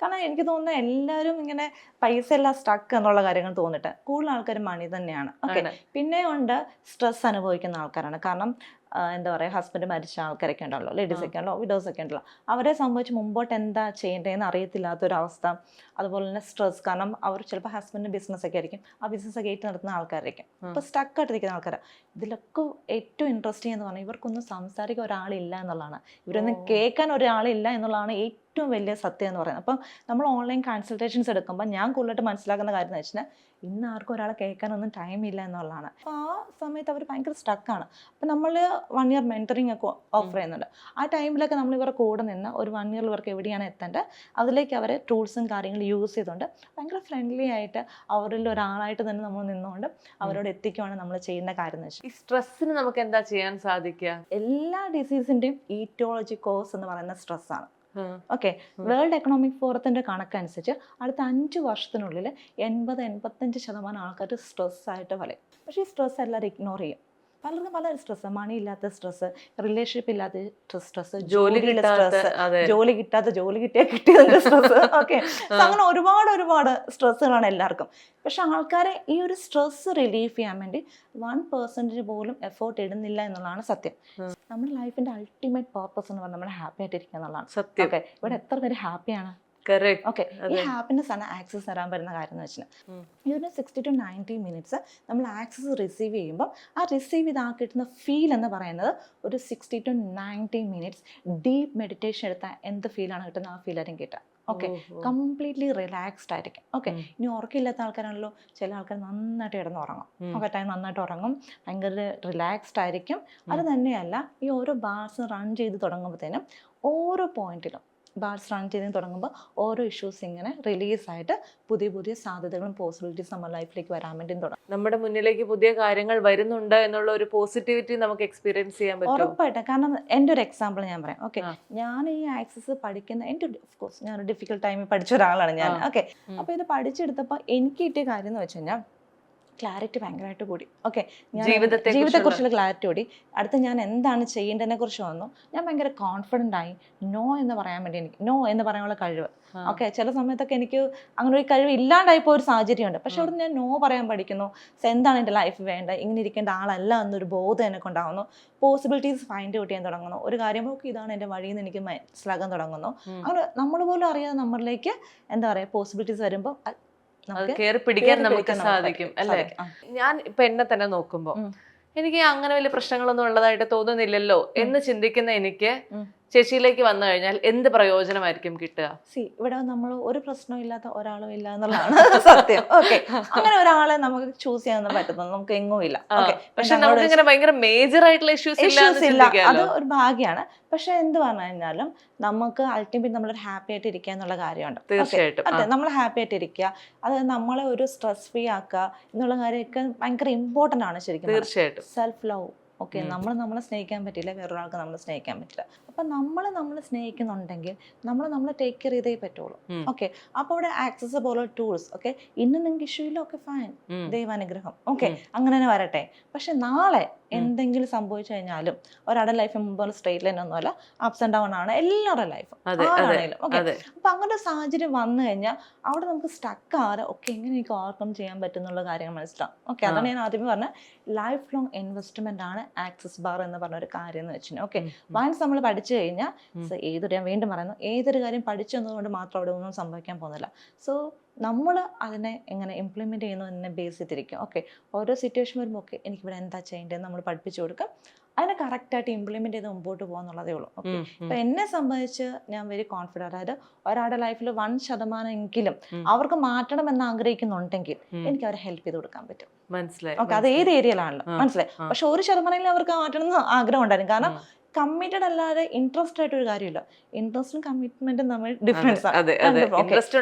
കാരണം എനിക്ക് തോന്നുന്നത് എല്ലാവരും ഇങ്ങനെ പൈസ എല്ലാം സ്റ്റക്ക് എന്നുള്ള കാര്യങ്ങൾ തോന്നിട്ട് കൂടുതൽ ആൾക്കാർ മണി തന്നെയാണ്. ഓക്കെ, പിന്നെ ഉണ്ട് സ്ട്രെസ് അനുഭവിക്കുന്ന ആൾക്കാരാണ്. കാരണം എന്താ പറയുക, ഹസ്ബൻഡ് മരിച്ച ആൾക്കാരൊക്കെ ഉണ്ടല്ലോ, ലേഡീസ് ഒക്കെ ഉണ്ടല്ലോ, വിഡോസ് ഒക്കെ ഉണ്ടല്ലോ, അവരെ സംബന്ധിച്ച് മുമ്പോട്ട് എന്താ ചെയ്യേണ്ടതെന്ന് അറിയത്തില്ലാത്തൊരവസ്ഥ. അതുപോലെ തന്നെ സ്ട്രെസ്, കാരണം അവർ ചിലപ്പോൾ ഹസ്ബൻഡിന് ബിസിനസ് ഒക്കെ ആയിരിക്കും, ആ ബിസിനസ് ഒക്കെ ഏറ്റു നടത്തുന്ന ആൾക്കാരായിരിക്കും. ഇപ്പോൾ സ്റ്റക്കായിട്ടിരിക്കുന്ന ആൾക്കാരാണ്. ഇതിലൊക്കെ ഏറ്റവും ഇൻട്രസ്റ്റിംഗ് എന്ന് പറഞ്ഞാൽ ഇവർക്കൊന്നും സംസാരിക്കാൻ ഒരാളില്ല എന്നുള്ളതാണ്. ഇവരൊന്നും കേൾക്കാൻ ഒരാളില്ല എന്നുള്ളതാണ് ഏറ്റവും ഏറ്റവും വലിയ സത്യം എന്ന് പറയുന്നത്. അപ്പം നമ്മൾ ഓൺലൈൻ കൺസൾട്ടേഷൻസ് എടുക്കുമ്പോൾ ഞാൻ കൂടുതലായിട്ട് മനസ്സിലാക്കുന്ന കാര്യം എന്ന് വെച്ചാൽ ഇന്ന് ആർക്കും ഒരാളെ കേൾക്കാനൊന്നും ടൈമില്ല എന്നുള്ളതാണ്. അപ്പോൾ ആ സമയത്ത് അവർ ഭയങ്കര സ്റ്റക്കാണ്. അപ്പം നമ്മൾ 1 ഇയർ മെൻറ്ററിങ് ഒക്കെ ഓഫർ ചെയ്യുന്നുണ്ട്. ആ ടൈമിലൊക്കെ നമ്മൾ ഇവരുടെ കൂടെ നിന്ന് ഒരു 1 ഇയറിൽ ഇവർക്ക് എവിടെയാണ് എത്തേണ്ടത് അതിലേക്ക് അവരെ ടൂൾസും കാര്യങ്ങളും യൂസ് ചെയ്തുകൊണ്ട് ഭയങ്കര ഫ്രണ്ട്ലി ആയിട്ട് അവരിൽ ഒരാളായിട്ട് തന്നെ നമ്മൾ നിന്നുകൊണ്ട് അവരോട് എത്തിക്കുകയാണ് നമ്മൾ ചെയ്യുന്ന കാര്യം എന്ന് വെച്ചാൽ. ഈ സ്ട്രെസ്സിന് നമുക്ക് എന്താ ചെയ്യാൻ സാധിക്കുക? എല്ലാ ഡിസീസിൻ്റെയും ഈറ്റോളജി കോസ് എന്ന് പറയുന്ന സ്ട്രെസ്സാണ്. ഓക്കെ, വേൾഡ് എക്കണോമിക് ഫോറത്തിന്റെ കണക്കനുസരിച്ച് അടുത്ത 5 വർഷത്തിനുള്ളിൽ 80-85% ആൾക്കാർ സ്ട്രെസ് ആയിട്ട് വലയും. പക്ഷേ ഈ സ്ട്രെസ് എല്ലാവരും ഇഗ്നോർ ചെയ്യും. പലർക്കും പല സ്ട്രെസ്, മണി ഇല്ലാത്ത സ്ട്രെസ്, റിലേഷൻഷിപ്പ് ഇല്ലാത്ത സ്ട്രെസ്, ജോലിയിലെ സ്ട്രെസ്, ജോലി കിട്ടിയാൽ കിട്ടിയതിന്റെ സ്ട്രെസ്. ഓക്കെ, അങ്ങനെ ഒരുപാട് സ്ട്രെസ്സുകളാണ് എല്ലാവർക്കും. പക്ഷെ ആൾക്കാരെ ഈ ഒരു സ്ട്രെസ് റിലീഫ് ചെയ്യാൻ വേണ്ടി 1% പോലും എഫേർട്ട് ഇടുന്നില്ല എന്നുള്ളതാണ് സത്യം. നമ്മുടെ ലൈഫിന്റെ അൾട്ടിമേറ്റ് പർപ്പസ് എന്ന് പറഞ്ഞാൽ നമ്മൾ ഹാപ്പി ആയിട്ടിരിക്കുക എന്നുള്ളതാണ് സത്യം. ഓക്കെ, ഇവിടെ എത്ര പേര് ഹാപ്പിയാണ്? ഓക്കെ, ഈ ഹാപ്പിനെസ് ആണ് ആക്സസ് തരാൻ പറ്റുന്ന കാര്യം എന്ന് വെച്ചാൽ ഈ ഒരു 60 to 90 മിനിറ്റ്സ് നമ്മൾ ആക്സസ് റിസീവ് ചെയ്യുമ്പോൾ ആ റിസീവ് ചെയ്താൽ കിട്ടുന്ന ഫീൽ എന്ന് പറയുന്നത് ഒരു 60 to 90 മിനിറ്റ്സ് ഡീപ്പ് മെഡിറ്റേഷൻ എടുത്താൽ എന്ത് ഫീലാണ് കിട്ടുന്നത് ആ ഫീൽ ആയിരിക്കും കിട്ടുക. ഓക്കെ, കംപ്ലീറ്റ്ലി റിലാക്സ്ഡ് ആയിരിക്കും. ഓക്കെ, ഇനി ഉറക്കമില്ലാത്ത ആൾക്കാരാണല്ലോ, ചില ആൾക്കാർ നന്നായിട്ട് കിടന്നുറങ്ങും. ഓക്കെ, ടൈം നന്നായിട്ട് ഉറങ്ങും, ഭയങ്കര റിലാക്സ്ഡ് ആയിരിക്കും. അത് തന്നെയല്ല, ഈ ഓരോ ബാർസ് റൺ ചെയ്ത് തുടങ്ങുമ്പോഴത്തേനും ഓരോ പോയിന്റിലും ബാർസ് റൺ ചെയ്ത് തുടങ്ങുമ്പോൾ ഓരോ ഇഷ്യൂസ് ഇങ്ങനെ റിലീസായിട്ട് പുതിയ സാധ്യതകളും പോസിബിലിറ്റീസ് നമ്മുടെ ലൈഫിലേക്ക് വരാൻ വേണ്ടി തുടങ്ങും. നമ്മുടെ മുന്നിലേക്ക് പുതിയ കാര്യങ്ങൾ വരുന്നുണ്ട് എന്നുള്ള ഒരു പോസിറ്റിവിറ്റി നമുക്ക് എക്സ്പീരിയൻസ് ചെയ്യാൻ പറ്റും. ഉറപ്പായിട്ടും. കാരണം എൻ്റെ ഒരു എക്സാമ്പിൾ ഞാൻ പറയാം. ഓക്കെ, ഞാൻ ഈ ആക്സസ് പഠിക്കുന്ന എൻ്റെ ഓഫ്കോഴ്സ് ഞാൻ ഒരു ഡിഫിക്കൽട്ട് ടൈമിൽ പഠിച്ച ഒരാളാണ് ഞാൻ. ഓക്കെ, അപ്പോൾ ഇത് പഠിച്ചെടുത്തപ്പോൾ എനിക്ക് കിട്ടിയ കാര്യം എന്ന് വെച്ച് കഴിഞ്ഞാൽ ക്ലാരിറ്റി ഭയങ്കരമായിട്ട് കൂടി. ഓക്കെ, ജീവിതത്തെക്കുറിച്ചുള്ള ക്ലാരിറ്റി കൂടി. അടുത്ത് ഞാൻ എന്താണ് ചെയ്യേണ്ടതിനെ കുറിച്ച് വന്നു. ഞാൻ ഭയങ്കര കോൺഫിഡൻ്റ് ആയി. നോ എന്ന് പറയാൻ വേണ്ടി എനിക്ക് നോ എന്ന് പറയാനുള്ള കഴിവ്. ഓക്കെ, ചില സമയത്തൊക്കെ എനിക്ക് അങ്ങനെ ഒരു കഴിവ് ഇല്ലാണ്ടായിപ്പോൾ ഒരു സാഹചര്യമുണ്ട്. പക്ഷെ അവിടെ ഞാൻ നോ പറയാൻ പഠിക്കുന്നു. എന്താണ് എൻ്റെ ലൈഫ് വേണ്ടത്, ഇങ്ങനെ ഇരിക്കേണ്ട ആളല്ല എന്നൊരു ബോധം എനിക്ക് ഉണ്ടാകുന്നു. പോസിബിലിറ്റീസ് ഫൈൻഡ് ഔട്ട് ചെയ്യാൻ തുടങ്ങുന്നു. ഒരു കാര്യം ഓക്കെ ഇതാണ് എൻ്റെ വഴിയിൽ നിന്ന് എനിക്ക് മനസ്സിലാക്കാൻ തുടങ്ങുന്നു. അങ്ങനെ നമ്മൾ പോലും അറിയാതെ നമ്മളിലേക്ക് എന്താ പറയുക പോസിബിലിറ്റീസ് വരുമ്പോൾ കയറി പിടിക്കാൻ നമുക്ക് സാധിക്കും അല്ലേ? ഞാൻ ഇപ്പൊ എന്നെ തന്നെ നോക്കുമ്പോ എനിക്ക് അങ്ങനെ വലിയ പ്രശ്നങ്ങളൊന്നും ഉള്ളതായിട്ട് തോന്നുന്നില്ലല്ലോ എന്ന് ചിന്തിക്കുന്ന എനിക്ക് ചേച്ചിയിലേക്ക് വന്നു കഴിഞ്ഞാൽ എന്ത് പ്രയോജനമായിരിക്കും കിട്ടുക? ഇവിടെ നമ്മൾ ഒരു പ്രശ്നവും ഇല്ലാത്ത ഒരാളും ഇല്ല എന്നുള്ളതാണ് സത്യം. ഓക്കെ, അങ്ങനെ ഒരാളെ നമുക്ക് ചൂസ് ചെയ്യാൻ പറ്റുന്നു നമുക്ക് എങ്ങും ഇല്ല. പക്ഷെ നമുക്ക് ഇങ്ങനെ ഭയങ്കര മേജർ ആയിട്ടുള്ള ഇഷ്യൂസ് ഇല്ല, അത് ഒരു ഭാഗ്യമാണ്. പക്ഷെ എന്ത് പറഞ്ഞു കഴിഞ്ഞാലും നമുക്ക് അൾട്ടിമേറ്റ് നമ്മളൊരു ഹാപ്പി ആയിട്ട് ഇരിക്കുക എന്നുള്ള കാര്യമുണ്ട്. തീർച്ചയായിട്ടും അതെ, നമ്മൾ ഹാപ്പി ആയിട്ട് ഇരിക്കുക, അത് നമ്മളെ ഒരു സ്ട്രെസ് ഫ്രീ ആക്കുക എന്നുള്ള കാര്യമൊക്കെ ഭയങ്കര ഇമ്പോർട്ടൻ്റ് ആണ് ശരിക്കും. തീർച്ചയായിട്ടും സെൽഫ് ലവ്. ഓക്കെ, നമ്മളെ സ്നേഹിക്കാൻ പറ്റില്ല, വേറൊരാൾക്ക് നമ്മളെ സ്നേഹിക്കാൻ പറ്റില്ല. അപ്പം നമ്മളെ സ്നേഹിക്കുന്നുണ്ടെങ്കിൽ നമ്മളെ ടേക്ക് കെയർ ചെയ്തേ പറ്റുള്ളൂ. ഓക്കെ, അപ്പോൾ ഇവിടെ ആക്സസ് പോലെ ടൂൾസ്. ഓക്കെ, ഇന്ന് നിങ്ങൾക്ക് ഇഷ്യൂ ഇല്ല, ഓക്കെ ഫൈൻ, ദൈവാനുഗ്രഹം, ഓക്കെ അങ്ങനെ തന്നെ വരട്ടെ. പക്ഷെ നാളെ എന്തെങ്കിലും സംഭവിച്ചു കഴിഞ്ഞാലും ഒരാളുടെ ലൈഫ് മുമ്പ് സ്ട്രെയിറ്റ് ലൈൻ ഒന്നുമല്ല, അപ്സ് ആൻഡ് ഡൗൺ ആണ് എല്ലാവരുടെ ലൈഫും ആരാണെങ്കിലും. ഓക്കെ, അപ്പൊ അങ്ങനെ ഒരു സാഹചര്യം വന്നു കഴിഞ്ഞാൽ അവിടെ നമുക്ക് സ്റ്റക്ക് ആകാതെ ഓക്കെ എങ്ങനെ എനിക്ക് ഓവർകം ചെയ്യാൻ പറ്റുന്നുള്ള കാര്യങ്ങൾ മനസ്സിലാവും. ഓക്കെ, അതാണ് ഞാൻ ആദ്യമേ പറഞ്ഞ ലൈഫ് ലോങ് ഇൻവെസ്റ്റ്മെന്റ് ആണ് ആക്സസ് ബാർ എന്ന് പറഞ്ഞ ഒരു കാര്യം എന്ന് വെച്ചാൽ. ഓക്കെ, വൺസ് നമ്മൾ പഠിച്ചു കഴിഞ്ഞാൽ ഞാൻ വീണ്ടും പറയുന്നു, ഏതൊരു കാര്യം പഠിച്ചു എന്നതുകൊണ്ട് മാത്രം അവിടെ ഒന്നും സംഭവിക്കാൻ പോകുന്നില്ല. സോ നമ്മൾ അതിനെ എങ്ങനെ ഇംപ്ലിമെൻറ്റ് ചെയ്യുന്നു എന്നതിനെ ബേസ് ചെയ്തിരിക്കും. ഓക്കെ, ഓരോ സിറ്റുവേഷൻ വരുമ്പോൾ ഓക്കെ എനിക്കിവിടെ എന്താ ചെയ്യേണ്ടതെന്ന് നമ്മൾ പഠിപ്പിച്ചു കൊടുക്കാം. അതിനെ കറക്റ്റായിട്ട് ഇംപ്ലിമെൻറ്റ് ചെയ്ത് മുമ്പോട്ട് പോകാന്നുള്ളതേ ഉള്ളൂ. ഓക്കെ, അപ്പം എന്നെ സംബന്ധിച്ച് ഞാൻ വെരി കോൺഫിഡൻറ്റ്. അതായത് ഒരാളുടെ ലൈഫിൽ 1% അവർക്ക് മാറ്റണം എന്ന് ആഗ്രഹിക്കുന്നുണ്ടെങ്കിൽ എനിക്ക് അവരെ ഹെൽപ്പ് ചെയ്ത് കൊടുക്കാൻ പറ്റും. മനസ്സിലായി. ഓക്കെ, അത് ഏത് ഏരിയയിലാണല്ലോ മനസ്സിലായി. പക്ഷെ 1% അവർക്ക് മാറ്റണം എന്ന് ആഗ്രഹം ഉണ്ടായിരുന്നു. കാരണം കമ്മിറ്റഡ് അല്ലാതെ ഇൻട്രസ്റ്റ് ആയിട്ട് ഒരു കാര്യമില്ല. ഇൻട്രസ്റ്റും കമ്മിറ്റ്മെന്റും തമ്മിൽ ഡിഫറൻസ്.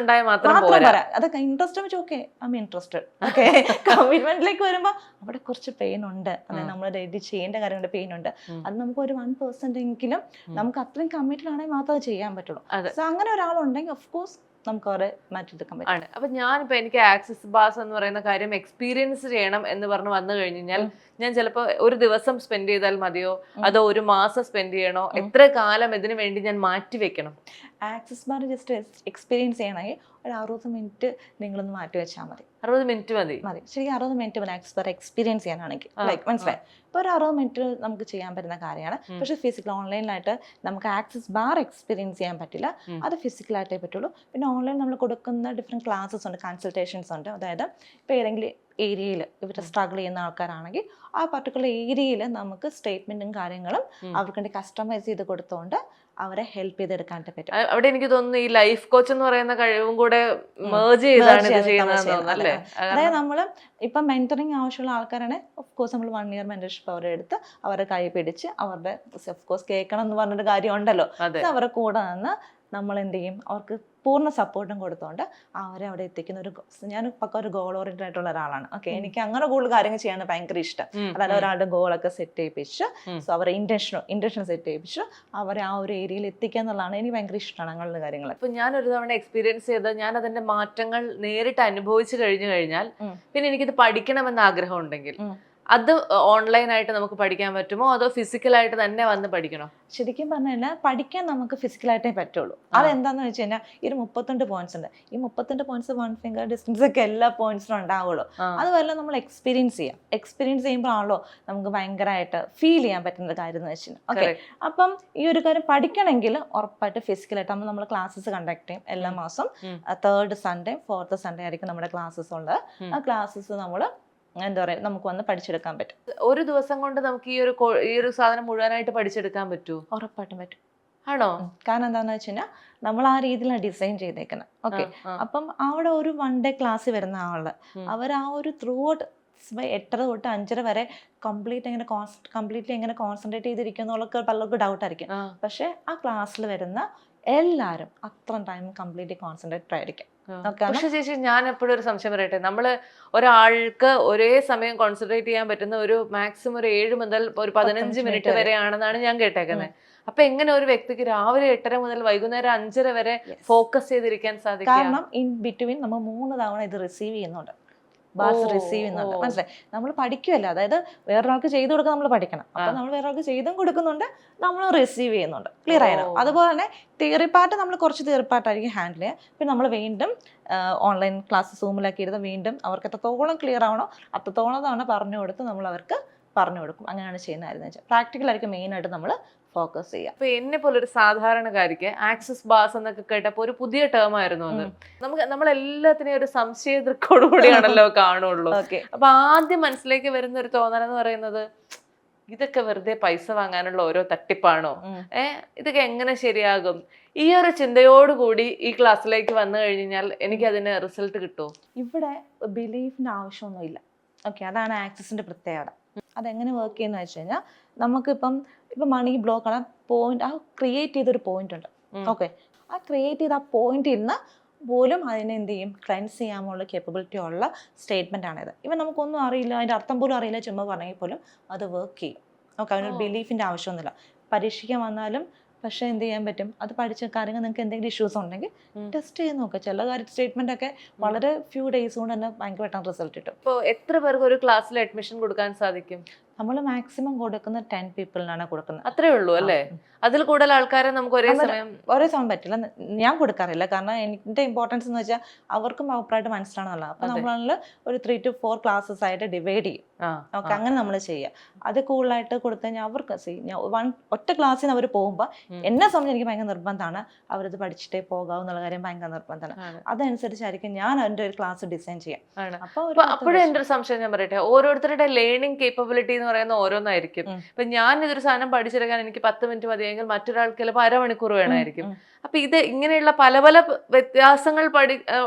അതൊക്കെ ഇൻട്രസ്റ്റ് വെച്ച് okay I am interested. Okay, കമ്മിറ്റ്മെന്റിലേക്ക് വരുമ്പോൾ അവിടെ കുറച്ച് പെയിൻ ഉണ്ട്. അതായത് നമ്മൾ റെഡി ചെയ്യേണ്ട കാര്യങ്ങളുടെ പെയിൻ ഉണ്ട്. അത് നമുക്ക് ഒരു 1% എങ്കിലും നമുക്ക് അത്രയും കമ്മിറ്റഡ് ആണെങ്കിൽ മാത്രമേ അത് ചെയ്യാൻ പറ്റുള്ളൂ. സോ അങ്ങനെ ഒരാളുണ്ടെങ്കിൽ ഓഫ് കോഴ്സ് നമുക്ക് അവരെ മാറ്റിയെടുക്കാൻ പറ്റും. അപ്പൊ ഞാനിപ്പോ എനിക്ക് ആക്സസ് ബാസ് എന്ന് പറയുന്ന കാര്യം എക്സ്പീരിയൻസ് ചെയ്യണം എന്ന് പറഞ്ഞ് വന്നു കഴിഞ്ഞാൽ ഞാൻ ചിലപ്പോൾ ഒരു ദിവസം സ്പെൻഡ് ചെയ്താൽ മതിയോ, അതോ ഒരു മാസം സ്പെൻഡ് ചെയ്യണോ, എത്ര കാലം ഇതിനു വേണ്ടി ഞാൻ മാറ്റി വെക്കണം? ആക്സസ് ബാർ ജസ്റ്റ് എക്സ്പീരിയൻസ് ചെയ്യണമെങ്കിൽ ഒരു 60 മിനിറ്റ് നിങ്ങളൊന്ന് മാറ്റി വെച്ചാൽ മതി. 60 മിനിറ്റ് മതി. ശരിക്കും 60 മിനിറ്റ് മതി ആക്സസ് ബാർ എക്സ്പീരിയൻസ് ചെയ്യാനാണെങ്കിൽ. ലൈക്ക് മനസ്സിലായി. ഇപ്പോൾ ഒരു 60 മിനിറ്റ് നമുക്ക് ചെയ്യാൻ പറ്റുന്ന കാര്യമാണ്. പക്ഷേ ഫിസിക്കൽ ഓൺലൈനിലായിട്ട് നമുക്ക് ആക്സസ് ബാർ എക്സ്പീരിയൻസ് ചെയ്യാൻ പറ്റില്ല. അത് ഫിസിക്കലായിട്ടേ പറ്റുള്ളൂ. പിന്നെ ഓൺലൈൻ നമ്മൾ കൊടുക്കുന്ന ഡിഫറെൻറ്റ് ക്ലാസ്സസ് ഉണ്ട്, കൺസൾട്ടേഷൻസ് ഉണ്ട്. അതായത് ഇപ്പോൾ ഏതെങ്കിലും ഏരിയയിൽ ഇവർ സ്ട്രഗിൾ ചെയ്യുന്ന ആൾക്കാരാണെങ്കിൽ ആ പർട്ടിക്കുലർ ഏരിയയിൽ നമുക്ക് സ്റ്റേറ്റ്മെന്റും കാര്യങ്ങളും അവർക്ക് വേണ്ടി കസ്റ്റമൈസ് ചെയ്ത് കൊടുത്തുകൊണ്ട് അവരെ ഹെൽപ്പ് ചെയ്തെടുക്കാനായിട്ട് പറ്റും. അവിടെ എനിക്ക് തോന്നുന്നു ഈ ലൈഫ് കോച്ച് എന്ന് പറയുന്ന കഴിവും കൂടെ മേർജ് ചെയ്താണ് ഇത് ചെയ്യുന്നതെന്ന് തോന്നുന്നു അല്ലേ? അതായത് നമ്മൾ ഇപ്പം മെന്ററിങ് ആവശ്യമുള്ള ആൾക്കാരാണ് ഓഫ് കോഴ്സ് നമ്മൾ 1 year മെന്റർഷിപ്പ് അവരെ എടുത്ത് അവരെ കൈ പിടിച്ച് അവരുടെ ഓഫ് കോഴ്സ് കേൾക്കണം എന്ന് പറഞ്ഞൊരു കാര്യം ഉണ്ടല്ലോ, അവരുടെ കൂടെ നിന്ന് നമ്മൾ എന്ത് ചെയ്യും, അവർക്ക് പൂർണ്ണ സപ്പോർട്ടും കൊടുത്തുകൊണ്ട് അവരെ അവിടെ എത്തിക്കുന്ന ഒരു ഞാൻ പക്ക ഒരു ഗോൾ ഓറിയന്റഡ് ആയിട്ടുള്ള ഒരാളാണ്. ഓക്കെ, എനിക്ക് അങ്ങനെ കൂടുതൽ കാര്യങ്ങൾ ചെയ്യാൻ ഭയങ്കര ഇഷ്ടം. അതായത് ഒരാളുടെ ഗോളൊക്കെ സെറ്റ് ചെയ്യിപ്പിച്ച് അവരെ ഇന്റൻഷൻ സെറ്റ് ചെയ്യിപ്പിച്ച് അവരെ ആ ഒരു ഏരിയയിൽ എത്തിക്കുക എന്നുള്ളതാണ് എനിക്ക് ഭയങ്കര ഇഷ്ടമാണ് അങ്ങനെയുള്ള കാര്യങ്ങൾ. ഇപ്പൊ ഞാൻ ഒരു തവണ എക്സ്പീരിയൻസ് ചെയ്ത് ഞാൻ അതിന്റെ മാറ്റങ്ങൾ നേരിട്ട് അനുഭവിച്ചു കഴിഞ്ഞാൽ പിന്നെ എനിക്കിത് പഠിക്കണമെന്ന് ആഗ്രഹം ഉണ്ടെങ്കിൽ അത് ഓൺലൈനായിട്ട് നമുക്ക് പഠിക്കാൻ പറ്റുമോ അതോ ഫിസിക്കലായിട്ട് തന്നെ വന്ന് പഠിക്കണോ? ശരിക്കും പറഞ്ഞാൽ പഠിക്കാൻ നമുക്ക് ഫിസിക്കലായിട്ടേ പറ്റുള്ളൂ. അതെന്താന്ന് വെച്ച് കഴിഞ്ഞാൽ ഈ 32 പോയിന്റ്സ് ഉണ്ട്. ഈ 32 പോയിന്റ്സ് 1 finger ഡിസ്റ്റൻസ് ഒക്കെ എല്ലാ പോയിന്റ്സിനും ഉണ്ടാവുള്ളൂ. അതുപോലെ നമ്മൾ എക്സ്പീരിയൻസ് ചെയ്യുമ്പോഴാണല്ലോ നമുക്ക് ഭയങ്കരമായിട്ട് ഫീൽ ചെയ്യാൻ പറ്റുന്ന കാര്യം എന്ന് വെച്ചാൽ. ഓക്കെ, അപ്പം ഈ ഒരു കാര്യം പഠിക്കണമെങ്കിൽ ഉറപ്പായിട്ട് ഫിസിക്കലായിട്ട് നമ്മൾ ക്ലാസ്സസ് കണ്ടക്ട് ചെയ്യും എല്ലാ മാസം. 3rd Sunday 4th Sunday ആയിരിക്കും നമ്മുടെ ക്ലാസ്സസ് ഉള്ളത്. ആ ക്ലാസ്സസ് നമ്മൾ എന്താ പറയുക നമുക്ക് വന്ന് പഠിച്ചെടുക്കാൻ പറ്റും. ഒരു ദിവസം കൊണ്ട് നമുക്ക് ഈ ഒരു സാധനം മുഴുവനായിട്ട് പഠിച്ചെടുക്കാൻ പറ്റുമോ? ഉറപ്പായിട്ടും പറ്റും. ആണോ? കാരണം എന്താന്ന് വെച്ച് കഴിഞ്ഞാൽ നമ്മൾ ആ രീതിയിലാണ് ഡിസൈൻ ചെയ്തേക്കുന്നത്. ഓക്കെ, അപ്പം അവിടെ ഒരു 1 day ക്ലാസ് വരുന്ന ആള് അവർ ആ ഒരു ത്രൂ ഔട്ട് 8:30 തൊട്ട് 5:30 വരെ കംപ്ലീറ്റ്ലി എങ്ങനെ കോൺസെൻട്രേറ്റ് ചെയ്തിരിക്കുന്നതൊക്കെ പലർക്കും ഡൗട്ട് ആയിരിക്കും. പക്ഷെ ആ ക്ലാസ്സിൽ വരുന്ന എല്ലാവരും അത്ര ടൈം കംപ്ലീറ്റ്ലി കോൺസെൻട്രേറ്റ് ആയിരിക്കും. പക്ഷെ ചേച്ചി ഞാൻ എപ്പോഴും ഒരു സംശയം പറയട്ടെ, നമ്മള് ഒരാൾക്ക് ഒരേ സമയം കോൺസെൻട്രേറ്റ് ചെയ്യാൻ പറ്റുന്ന ഒരു മാക്സിമം ഒരു 7 മുതൽ ഒരു 15 മിനിറ്റ് വരെയാണെന്നാണ് ഞാൻ കേട്ടേക്കുന്നത്. അപ്പൊ എങ്ങനെ ഒരു വ്യക്തിക്ക് രാവിലെ 8:30 മുതൽ വൈകുന്നേരം 5:30 വരെ ഫോക്കസ് ചെയ്തിരിക്കാൻ സാധിക്കും? കാരണം ഇൻ ബിറ്റ്വീൻ നമ്മൾ 3 തവണ ഇത് റിസീവ് ചെയ്യുന്നുണ്ട്, ബാസ് റിസീവ് ചെയ്യുന്നുണ്ട്. മനസ്സിലായി? നമ്മൾ പഠിക്കുമല്ലോ, അതായത് വേറൊരാൾക്ക് ചെയ്തു കൊടുക്കാൻ നമ്മൾ പഠിക്കണം. അപ്പൊ നമ്മൾ വേറൊരാൾക്ക് ചെയ്തും കൊടുക്കുന്നുണ്ട്, നമ്മൾ റിസീവ് ചെയ്യുന്നുണ്ട്. ക്ലിയർ ആയോ? അതുപോലെ തന്നെ തിയറി പാർട്ട് നമ്മൾ കുറച്ച് തിയറി പാർട്ടായിരിക്കും ഹാൻഡിൽ ചെയ്യുക. പിന്നെ നമ്മൾ വീണ്ടും ഓൺലൈൻ ക്ലാസ് സൂമിലാക്കി ഇരുന്ന് വീണ്ടും അവർക്ക് എത്രത്തോളം ക്ലിയർ ആവണോ അത്രത്തോളം തവണ പറഞ്ഞു കൊടുത്ത് നമ്മൾ അവർക്ക് പറഞ്ഞു കൊടുക്കും. അങ്ങനെയാണ് ചെയ്യുന്നതായിരുന്നു വെച്ചാൽ പ്രാക്ടിക്കലായിരിക്കും മെയിനായിട്ട് നമ്മൾ ഫോക്കസ് ചെയ്യുക. അപ്പൊ എന്നെ പോലെ ഒരു സാധാരണക്കാരിക്ക് ആക്സസ് ബാസ് എന്നൊക്കെ കേട്ടപ്പോ ഒരു പുതിയ ടേം ആയിരുന്നു അത്. നമ്മളെല്ലാത്തിനെയും ഒരു സംശയ ദൃക്കോടുകൂടിയാണല്ലോ കാണുള്ളൂ. അപ്പൊ ആദ്യം മനസ്സിലേക്ക് വരുന്ന ഒരു തോന്നലെന്ന് പറയുന്നത് ഇതൊക്കെ വെറുതെ പൈസ വാങ്ങാനുള്ള ഓരോ തട്ടിപ്പാണോ, ഇതൊക്കെ എങ്ങനെ ശരിയാകും, ഈ ഒരു ചിന്തയോടുകൂടി ഈ ക്ലാസ്സിലേക്ക് വന്നു കഴിഞ്ഞാൽ എനിക്ക് അതിന് റിസൾട്ട് കിട്ടുമോ? ഇവിടെ ബിലീഫിന്റെ ആവശ്യമൊന്നുമില്ല. ഓക്കെ, അതാണ് ആക്സസിന്റെ പ്രത്യേകത. അതെങ്ങനെ വർക്ക് ചെയ്യുന്ന വെച്ച് കഴിഞ്ഞാൽ നമുക്കിപ്പം മണി ബ്ലോക്ക് ആണ് പോയിന്റ്, ആ ക്രിയേറ്റ് ചെയ്തൊരു പോയിന്റ് ഉണ്ട്. ഓക്കെ, ആ ക്രിയേറ്റ് ചെയ്ത ആ പോയിന്റിൽ നിന്ന് പോലും അതിനെ എന്ത് ചെയ്യും, ക്ലെൻസ് ചെയ്യാനുള്ള കേപ്പബിലിറ്റി ഉള്ള സ്റ്റേറ്റ്മെന്റ് ആണിത്. ഇവൻ നമുക്കൊന്നും അറിയില്ല, അതിന്റെ അർത്ഥം പോലും അറിയില്ല, ചുമ്മാ പറഞ്ഞെങ്കിൽ പോലും അത് വർക്ക് ചെയ്യും. ഓക്കെ, അതിനൊരു ബിലീഫിന്റെ ആവശ്യമൊന്നുമില്ല. പരീക്ഷിക്കാൻ വന്നാലും പക്ഷെ എന്ത് ചെയ്യാൻ പറ്റും, അത് പഠിച്ച കാര്യങ്ങൾ നിങ്ങൾക്ക് എന്തെങ്കിലും ഇഷ്യൂസ് ഉണ്ടെങ്കിൽ ടെസ്റ്റ് ചെയ്ത് നോക്കുക. ചില കാര്യം സ്റ്റേറ്റ്മെന്റ് ഒക്കെ വളരെ ഫ്യൂ ഡേയ്സ് കൊണ്ട് തന്നെ ഭയങ്കര പെട്ടെന്ന് റിസൾട്ട് കിട്ടും. ഇപ്പോൾ എത്ര പേർക്ക് ഒരു ക്ലാസ്സിൽ അഡ്മിഷൻ കൊടുക്കാൻ സാധിക്കും? നമ്മൾ മാക്സിമം കൊടുക്കുന്ന 10 പീപ്പിളിനാണ് കൊടുക്കുന്നത്. അത്രേ ഉള്ളൂ അല്ലേ? അതിൽ കൂടുതൽ ആൾക്കാരെ നമുക്ക് ഒരേ സമയം പറ്റില്ല, ഞാൻ കൊടുക്കാറില്ല. കാരണം എൻ്റെ ഇമ്പോർട്ടൻസ് എന്ന് വെച്ചാൽ അവർക്കും അഭിപ്രായമായിട്ട് മനസ്സിലാണെന്നുള്ളത്. അപ്പൊ നമ്മൾ ഒരു 3 to 4 ക്ലാസ്സസ് ആയിട്ട് ഡിവൈഡ് ചെയ്യും. ഓക്കെ, അങ്ങനെ നമ്മൾ ചെയ്യുക. അത് കൂടുതലായിട്ട് കൊടുത്തു കഴിഞ്ഞാൽ അവർക്ക് ഒറ്റ ക്ലാസ്സിൽ നിന്ന് അവർ പോകുമ്പോൾ എന്നെ സംബന്ധിച്ച് എനിക്ക് ഭയങ്കര നിർബന്ധമാണ് അവരത് പഠിച്ചിട്ടേ പോകാവൂ എന്നുള്ള കാര്യം ഭയങ്കര നിർബന്ധമാണ്. അതനുസരിച്ചായിരിക്കും ഞാൻ എൻ്റെ ഒരു ക്ലാസ് ഡിസൈൻ ചെയ്യാം. അപ്പോഴും എൻ്റെ ഒരു സംശയം ഞാൻ പറയട്ടെ, ഓരോരുത്തരുടെ ലേണിംഗ് കേപ്പബിലിറ്റി എന്ന് പറയുന്ന ഓരോന്നായിരിക്കും. ഇപ്പൊ ഞാൻ ഇതൊരു സാധനം പഠിച്ചെടുക്കാൻ എനിക്ക് 10 മിനിറ്റ് മതിയെങ്കിൽ മറ്റൊരാൾക്ക് ചിലപ്പോൾ അരമണിക്കൂർ വേണമായിരിക്കും. അപ്പൊ ഇത് ഇങ്ങനെയുള്ള പല പല വ്യത്യാസങ്ങൾ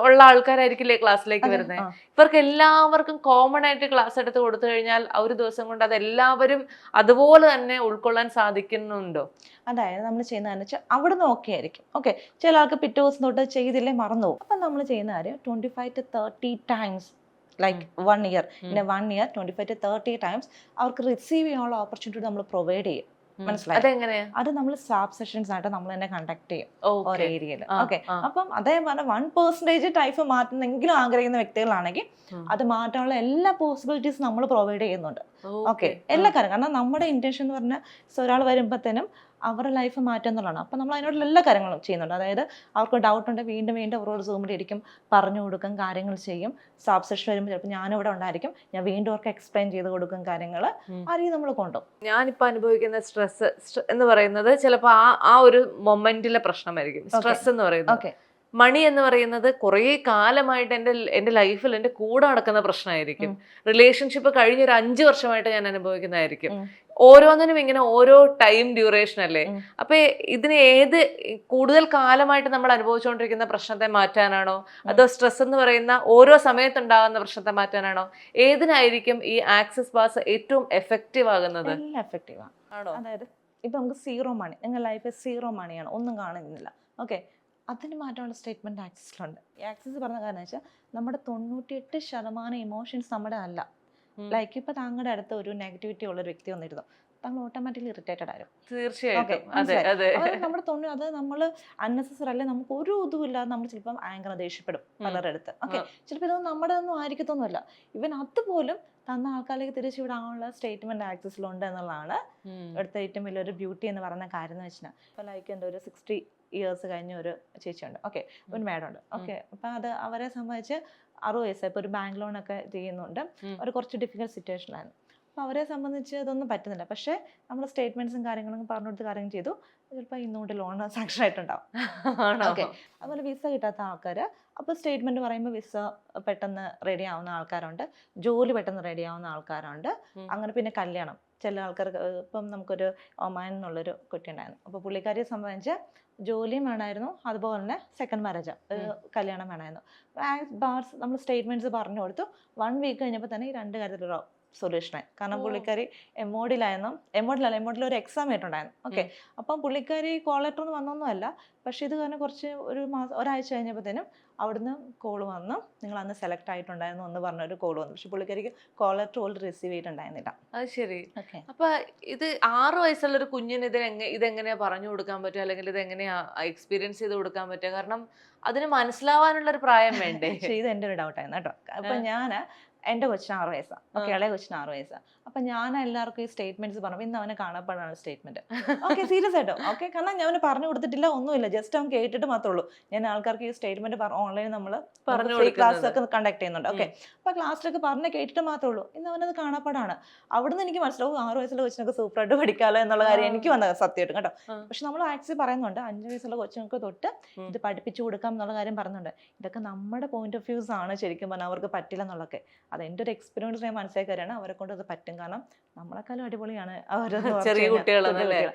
ഉള്ള ആൾക്കാരായിരിക്കില്ലേ ക്ലാസ്സിലേക്ക് വരുന്നത്. ഇവർക്ക് എല്ലാവർക്കും കോമൺ ആയിട്ട് ക്ലാസ് എടുത്ത് കൊടുത്തു കഴിഞ്ഞാൽ ഒരു ദിവസം കൊണ്ട് അതെല്ലാവരും അതുപോലെ തന്നെ ഉൾക്കൊള്ളാൻ സാധിക്കുന്നുണ്ടോ? അതായത് നമ്മൾ ചെയ്യുന്നതെന്ന് വെച്ചാൽ അവിടുന്ന് ഓക്കെ ആയിരിക്കും. ഓക്കെ, ചില ആൾക്ക് പിറ്റേ ദിവസം തൊട്ട് ചെയ്തില്ലേ മറന്നു പോകും. അപ്പം നമ്മൾ ചെയ്യുന്ന കാര്യം 25 to 30 times like 1 year. In a 1 year 25 to 30 times അവർക്ക് റിസീവ് ചെയ്യാനുള്ള ഓപ്പർച്യൂണിറ്റി നമ്മൾ പ്രൊവൈഡ് ചെയ്യും. മനസ്സിലായി? അത് നമ്മൾ സ്വാപ്പ് സെഷൻസ് ആയിട്ട് നമ്മൾ തന്നെ കണ്ടക്ട് ചെയ്യും ഓരോ ഏരിയയിൽ. ഓക്കെ, അപ്പം അതേപോലെ 1% ടൈപ്പ് മാറ്റുന്നെങ്കിലും ആഗ്രഹിക്കുന്ന വ്യക്തികളാണെങ്കിൽ അത് മാറ്റാനുള്ള എല്ലാ പോസിബിലിറ്റീസും നമ്മൾ പ്രൊവൈഡ് ചെയ്യുന്നുണ്ട്. ഓക്കെ, എല്ലാ കാര്യം. കാരണം നമ്മുടെ ഇന്റൻഷൻ എന്ന് പറഞ്ഞാൽ ഒരാൾ വരുമ്പോഴത്തേനും അവരുടെ ലൈഫ് മാറ്റുക എന്നുള്ളതാണ്. അപ്പം നമ്മൾ അതിനോടുള്ള എല്ലാ കാര്യങ്ങളും ചെയ്യുന്നുണ്ട്. അതായത് അവർക്ക് ഡൗട്ട് ഉണ്ട്, വീണ്ടും വീണ്ടും അവരോട് സൂമിൽ ഇരിക്കും, പറഞ്ഞു കൊടുക്കും, കാര്യങ്ങൾ ചെയ്യും. സ്വാപ്പ് സെഷൻ വരുമ്പോൾ ചിലപ്പോൾ ഞാനിവിടെ ഉണ്ടായിരിക്കും, ഞാൻ വീണ്ടും അവർക്ക് എക്സ്പ്ലെയിൻ ചെയ്ത് കൊടുക്കും കാര്യങ്ങൾ. ആ രീതി നമ്മൾ കൊണ്ടുപോകും. ഞാനിപ്പോൾ അനുഭവിക്കുന്ന സ്ട്രെസ് എന്ന് പറയുന്നത് ചിലപ്പോൾ ആ ഒരു മൊമെന്റിലെ പ്രശ്നമായിരിക്കും സ്ട്രെസ് എന്ന് പറയുന്നത്. മണി എന്ന് പറയുന്നത് കുറേ കാലമായിട്ട് എൻ്റെ ലൈഫിൽ എൻ്റെ കൂടെ നടക്കുന്ന പ്രശ്നമായിരിക്കും. റിലേഷൻഷിപ്പ് കഴിഞ്ഞ ഒരു 5 വർഷമായിട്ട് ഞാൻ അനുഭവിക്കുന്നതായിരിക്കും. ഓരോന്നിനും ഇങ്ങനെ ഓരോ ടൈം ഡ്യൂറേഷൻ അല്ലേ. അപ്പൊ ഇതിന് കൂടുതൽ കാലമായിട്ട് നമ്മൾ അനുഭവിച്ചുകൊണ്ടിരിക്കുന്ന പ്രശ്നത്തെ മാറ്റാനാണോ, അതോ സ്ട്രെസ് എന്ന് പറയുന്ന ഓരോ സമയത്തുണ്ടാകുന്ന പ്രശ്നത്തെ മാറ്റാനാണോ, ഏതിനായിരിക്കും ഈ ആക്സസ് ബാർസ് ഏറ്റവും എഫക്റ്റീവ് ആകുന്നത്? എല്ലാം എഫക്റ്റീവാണ്. അതായത് ഇപ്പൊ നമുക്ക് സീറോ മണി, നിങ്ങൾ ലൈഫ് സീറോ മണിയാണ്, ഒന്നും കാണുന്നില്ല, ഓക്കെ, അതിന് മാറ്റമുള്ള സ്റ്റേറ്റ്മെന്റ് ആക്സസിലുണ്ട്. ഈ ആക്സസ് പറഞ്ഞ കാരണം വെച്ചാൽ നമ്മുടെ 98% ഇമോഷൻസ് നമ്മുടെ അല്ല. ലൈക്ക് ഇപ്പൊ താങ്കളുടെ അടുത്ത് ഒരു നെഗറ്റിവിറ്റി ഉള്ള ഒരു വ്യക്തി വന്നിരുന്നു, താങ്കൾ ഓട്ടോമാറ്റിക്കലി ഇറിറ്റേറ്റഡ് ആയിരുന്നു. തീർച്ചയായിട്ടും നമ്മുടെ അത് നമ്മൾ അൺനെസസറി അല്ലെ, നമുക്ക് ഒരു ഇതും ഇല്ലാതെ നമ്മൾ ചിലപ്പം ആങ്കർ ദേഷ്യപ്പെടും പലരുടെ അടുത്ത്. ഓക്കെ, ചിലപ്പോൾ ഇതൊന്നും നമ്മുടെ ഒന്നും ആയിരിക്കത്തൊന്നുമല്ല. ഇവൻ അതുപോലും തന്ന ആൾക്കാരിലേക്ക് തിരിച്ചു വിടാനുള്ള സ്റ്റേറ്റ്മെന്റ് ആക്സസിലുണ്ട് എന്നുള്ളതാണ് ഇവിടുത്തെ ഏറ്റവും വലിയൊരു ബ്യൂട്ടി എന്ന് പറയുന്ന കാര്യം എന്ന് വെച്ചാൽ. ഇപ്പൊ ലൈക്ക് എൻ്റെ ഒരു 60 years കഴിഞ്ഞ ഒരു ചേച്ചിയുണ്ട്, ഓക്കെ, ഒരു മാഡമുണ്ട്, ഓക്കെ. അപ്പൊ അത് അവരെ സംബന്ധിച്ച് 60 വയസ്സായി, ഇപ്പൊ ഒരു ബാങ്ക് ലോൺ ഒക്കെ ചെയ്യുന്നുണ്ട്, അവർ കുറച്ച് ഡിഫിക്കൽട്ട് സിറ്റുവേഷനിലായിരുന്നു. അപ്പോൾ അവരെ സംബന്ധിച്ച് ഇതൊന്നും പറ്റുന്നില്ല. പക്ഷേ നമ്മൾ സ്റ്റേറ്റ്മെന്റ്സും കാര്യങ്ങളും പറഞ്ഞു കൊടുത്ത് കാര്യം ചെയ്തു, ചിലപ്പോൾ ഇന്നുകൊണ്ട് ലോൺ സാങ്ഷൻ ആയിട്ടുണ്ടാവും. ഓക്കെ, അതുപോലെ വിസ കിട്ടാത്ത ആൾക്കാർ, അപ്പോൾ സ്റ്റേറ്റ്മെന്റ് പറയുമ്പോൾ വിസ പെട്ടെന്ന് റെഡി ആവുന്ന ആൾക്കാരുണ്ട്, ജോലി പെട്ടെന്ന് റെഡി ആവുന്ന ആൾക്കാരുണ്ട്, അങ്ങനെ പിന്നെ കല്യാണം. ചില ആൾക്കാർക്ക് ഇപ്പം നമുക്കൊരു ഒമാൻ എന്നുള്ളൊരു കുട്ടി ഉണ്ടായിരുന്നു. അപ്പോൾ പുള്ളിക്കാരിയെ സംബന്ധിച്ച് ജോലിയും വേണമായിരുന്നു, അതുപോലെ തന്നെ സെക്കൻഡ് മാരേജ് കല്യാണം വേണമായിരുന്നു. ബാർസ് നമ്മൾ സ്റ്റേറ്റ്മെന്റ്സ് പറഞ്ഞു കൊടുത്തു. 1 week കഴിഞ്ഞപ്പോൾ തന്നെ ഈ 2 കാര്യത്തിലുള്ള സൊല്യൂഷനായി. കാരണം പുള്ളിക്കാരി എംബോഡിലല്ല ഒരു എക്സാം ആയിട്ടുണ്ടായിരുന്നു. ഓക്കെ, അപ്പം പുള്ളിക്കാരി കോൾ ലെറ്റർ ഒന്നും വന്നൊന്നുമല്ല, പക്ഷെ ഇത് കാരണം കുറച്ച് ഒരാഴ്ച കഴിഞ്ഞപ്പോഴത്തേനും അവിടുന്ന് കോൾ വന്നു, നിങ്ങൾ അന്ന് സെലക്ട് ആയിട്ടുണ്ടായിരുന്നു എന്ന് പറഞ്ഞൊരു കോൾ വന്നു. പക്ഷെ പുള്ളിക്കാരിക്ക് കോൾ ലെറ്റർ പോലും റിസീവ് ചെയ്തിട്ടുണ്ടായിരുന്നില്ല. അത് ശരി. അപ്പൊ ഇത് 6 വയസ്സുള്ള ഒരു കുഞ്ഞിന് ഇതെങ്ങനെയാ പറഞ്ഞു കൊടുക്കാൻ പറ്റുക, അല്ലെങ്കിൽ ഇതെങ്ങനെയാ എക്സ്പീരിയൻസ് ചെയ്ത് കൊടുക്കാൻ പറ്റുക? കാരണം അതിന് മനസ്സിലാവാനുള്ള ഒരു പ്രായം വേണ്ടേ? ഇത് എൻ്റെ ഒരു ഡൗട്ടായിരുന്നു കേട്ടോ. അപ്പൊ എൻ്റെ കൊച്ചിന് 6 വയസ്സാണ്, ഓക്കെ, ഇളയ കൊച്ചിന് 6 വയസ്സാണ്. അപ്പം ഞാൻ എല്ലാവർക്കും ഈ സ്റ്റേറ്റ്മെന്റ്സ് പറഞ്ഞു, ഇന്ന് അവനെ കാണപ്പെടാണ് സ്റ്റേറ്റ്മെന്റ്. ഓക്കെ, സീരിയസ് ആയിട്ടോ, ഓക്കെ, കാരണം ഞാൻ അവന് പറഞ്ഞു കൊടുത്തിട്ടില്ല, ഒന്നുമില്ല, ജസ്റ്റ് അവൻ കേട്ടിട്ട് മാത്രമേ ഉള്ളൂ. ഞാൻ ആൾക്കാർക്ക് ഈ സ്റ്റേറ്റ്മെന്റ് ഓൺലൈൻ നമ്മൾ ക്ലാസ് ഒക്കെ കണ്ടക്ട് ചെയ്യുന്നുണ്ട്. ഓക്കെ, അപ്പൊ ക്ലാസ്സിലൊക്കെ പറഞ്ഞ് കേട്ടിട്ട് മാത്രമേ ഉള്ളൂ. ഇന്ന് അവനത് കാണപ്പെടാണ്. അവിടുന്ന് എനിക്ക് മനസ്സിലാവും 6 വയസ്സുള്ള കൊച്ചിനൊക്കെ സൂപ്പറായിട്ട് പഠിക്കാമല്ലോ എന്നുള്ള കാര്യം എനിക്ക് വന്നത് സത്യമായിട്ടും കേട്ടോ. പക്ഷെ നമ്മൾ ആക്ച്വലി പറയുന്നുണ്ട് 5 വയസ്സുള്ള കൊച്ചുങ്ങൾക്ക് തൊട്ട് ഇത് പഠിപ്പിച്ചു കൊടുക്കാം എന്നുള്ള കാര്യം പറയുന്നുണ്ട്. ഇതൊക്കെ നമ്മുടെ പോയിന്റ് ഓഫ് വ്യൂസ് ആണ്, ശരിക്കും പറഞ്ഞാൽ അവർക്ക് പറ്റില്ല എന്നുള്ളതൊക്കെ. അത് എൻ്റെ ഒരു എക്സ്പീരിയൻസ് ഞാൻ മനസ്സിലാക്കി തരാണ്, അവരെ കൊണ്ട് അത് പറ്റും. കാരണം നമ്മളെക്കാളും അടിപൊളിയാണ് ചെറിയ കുട്ടികളാണ്.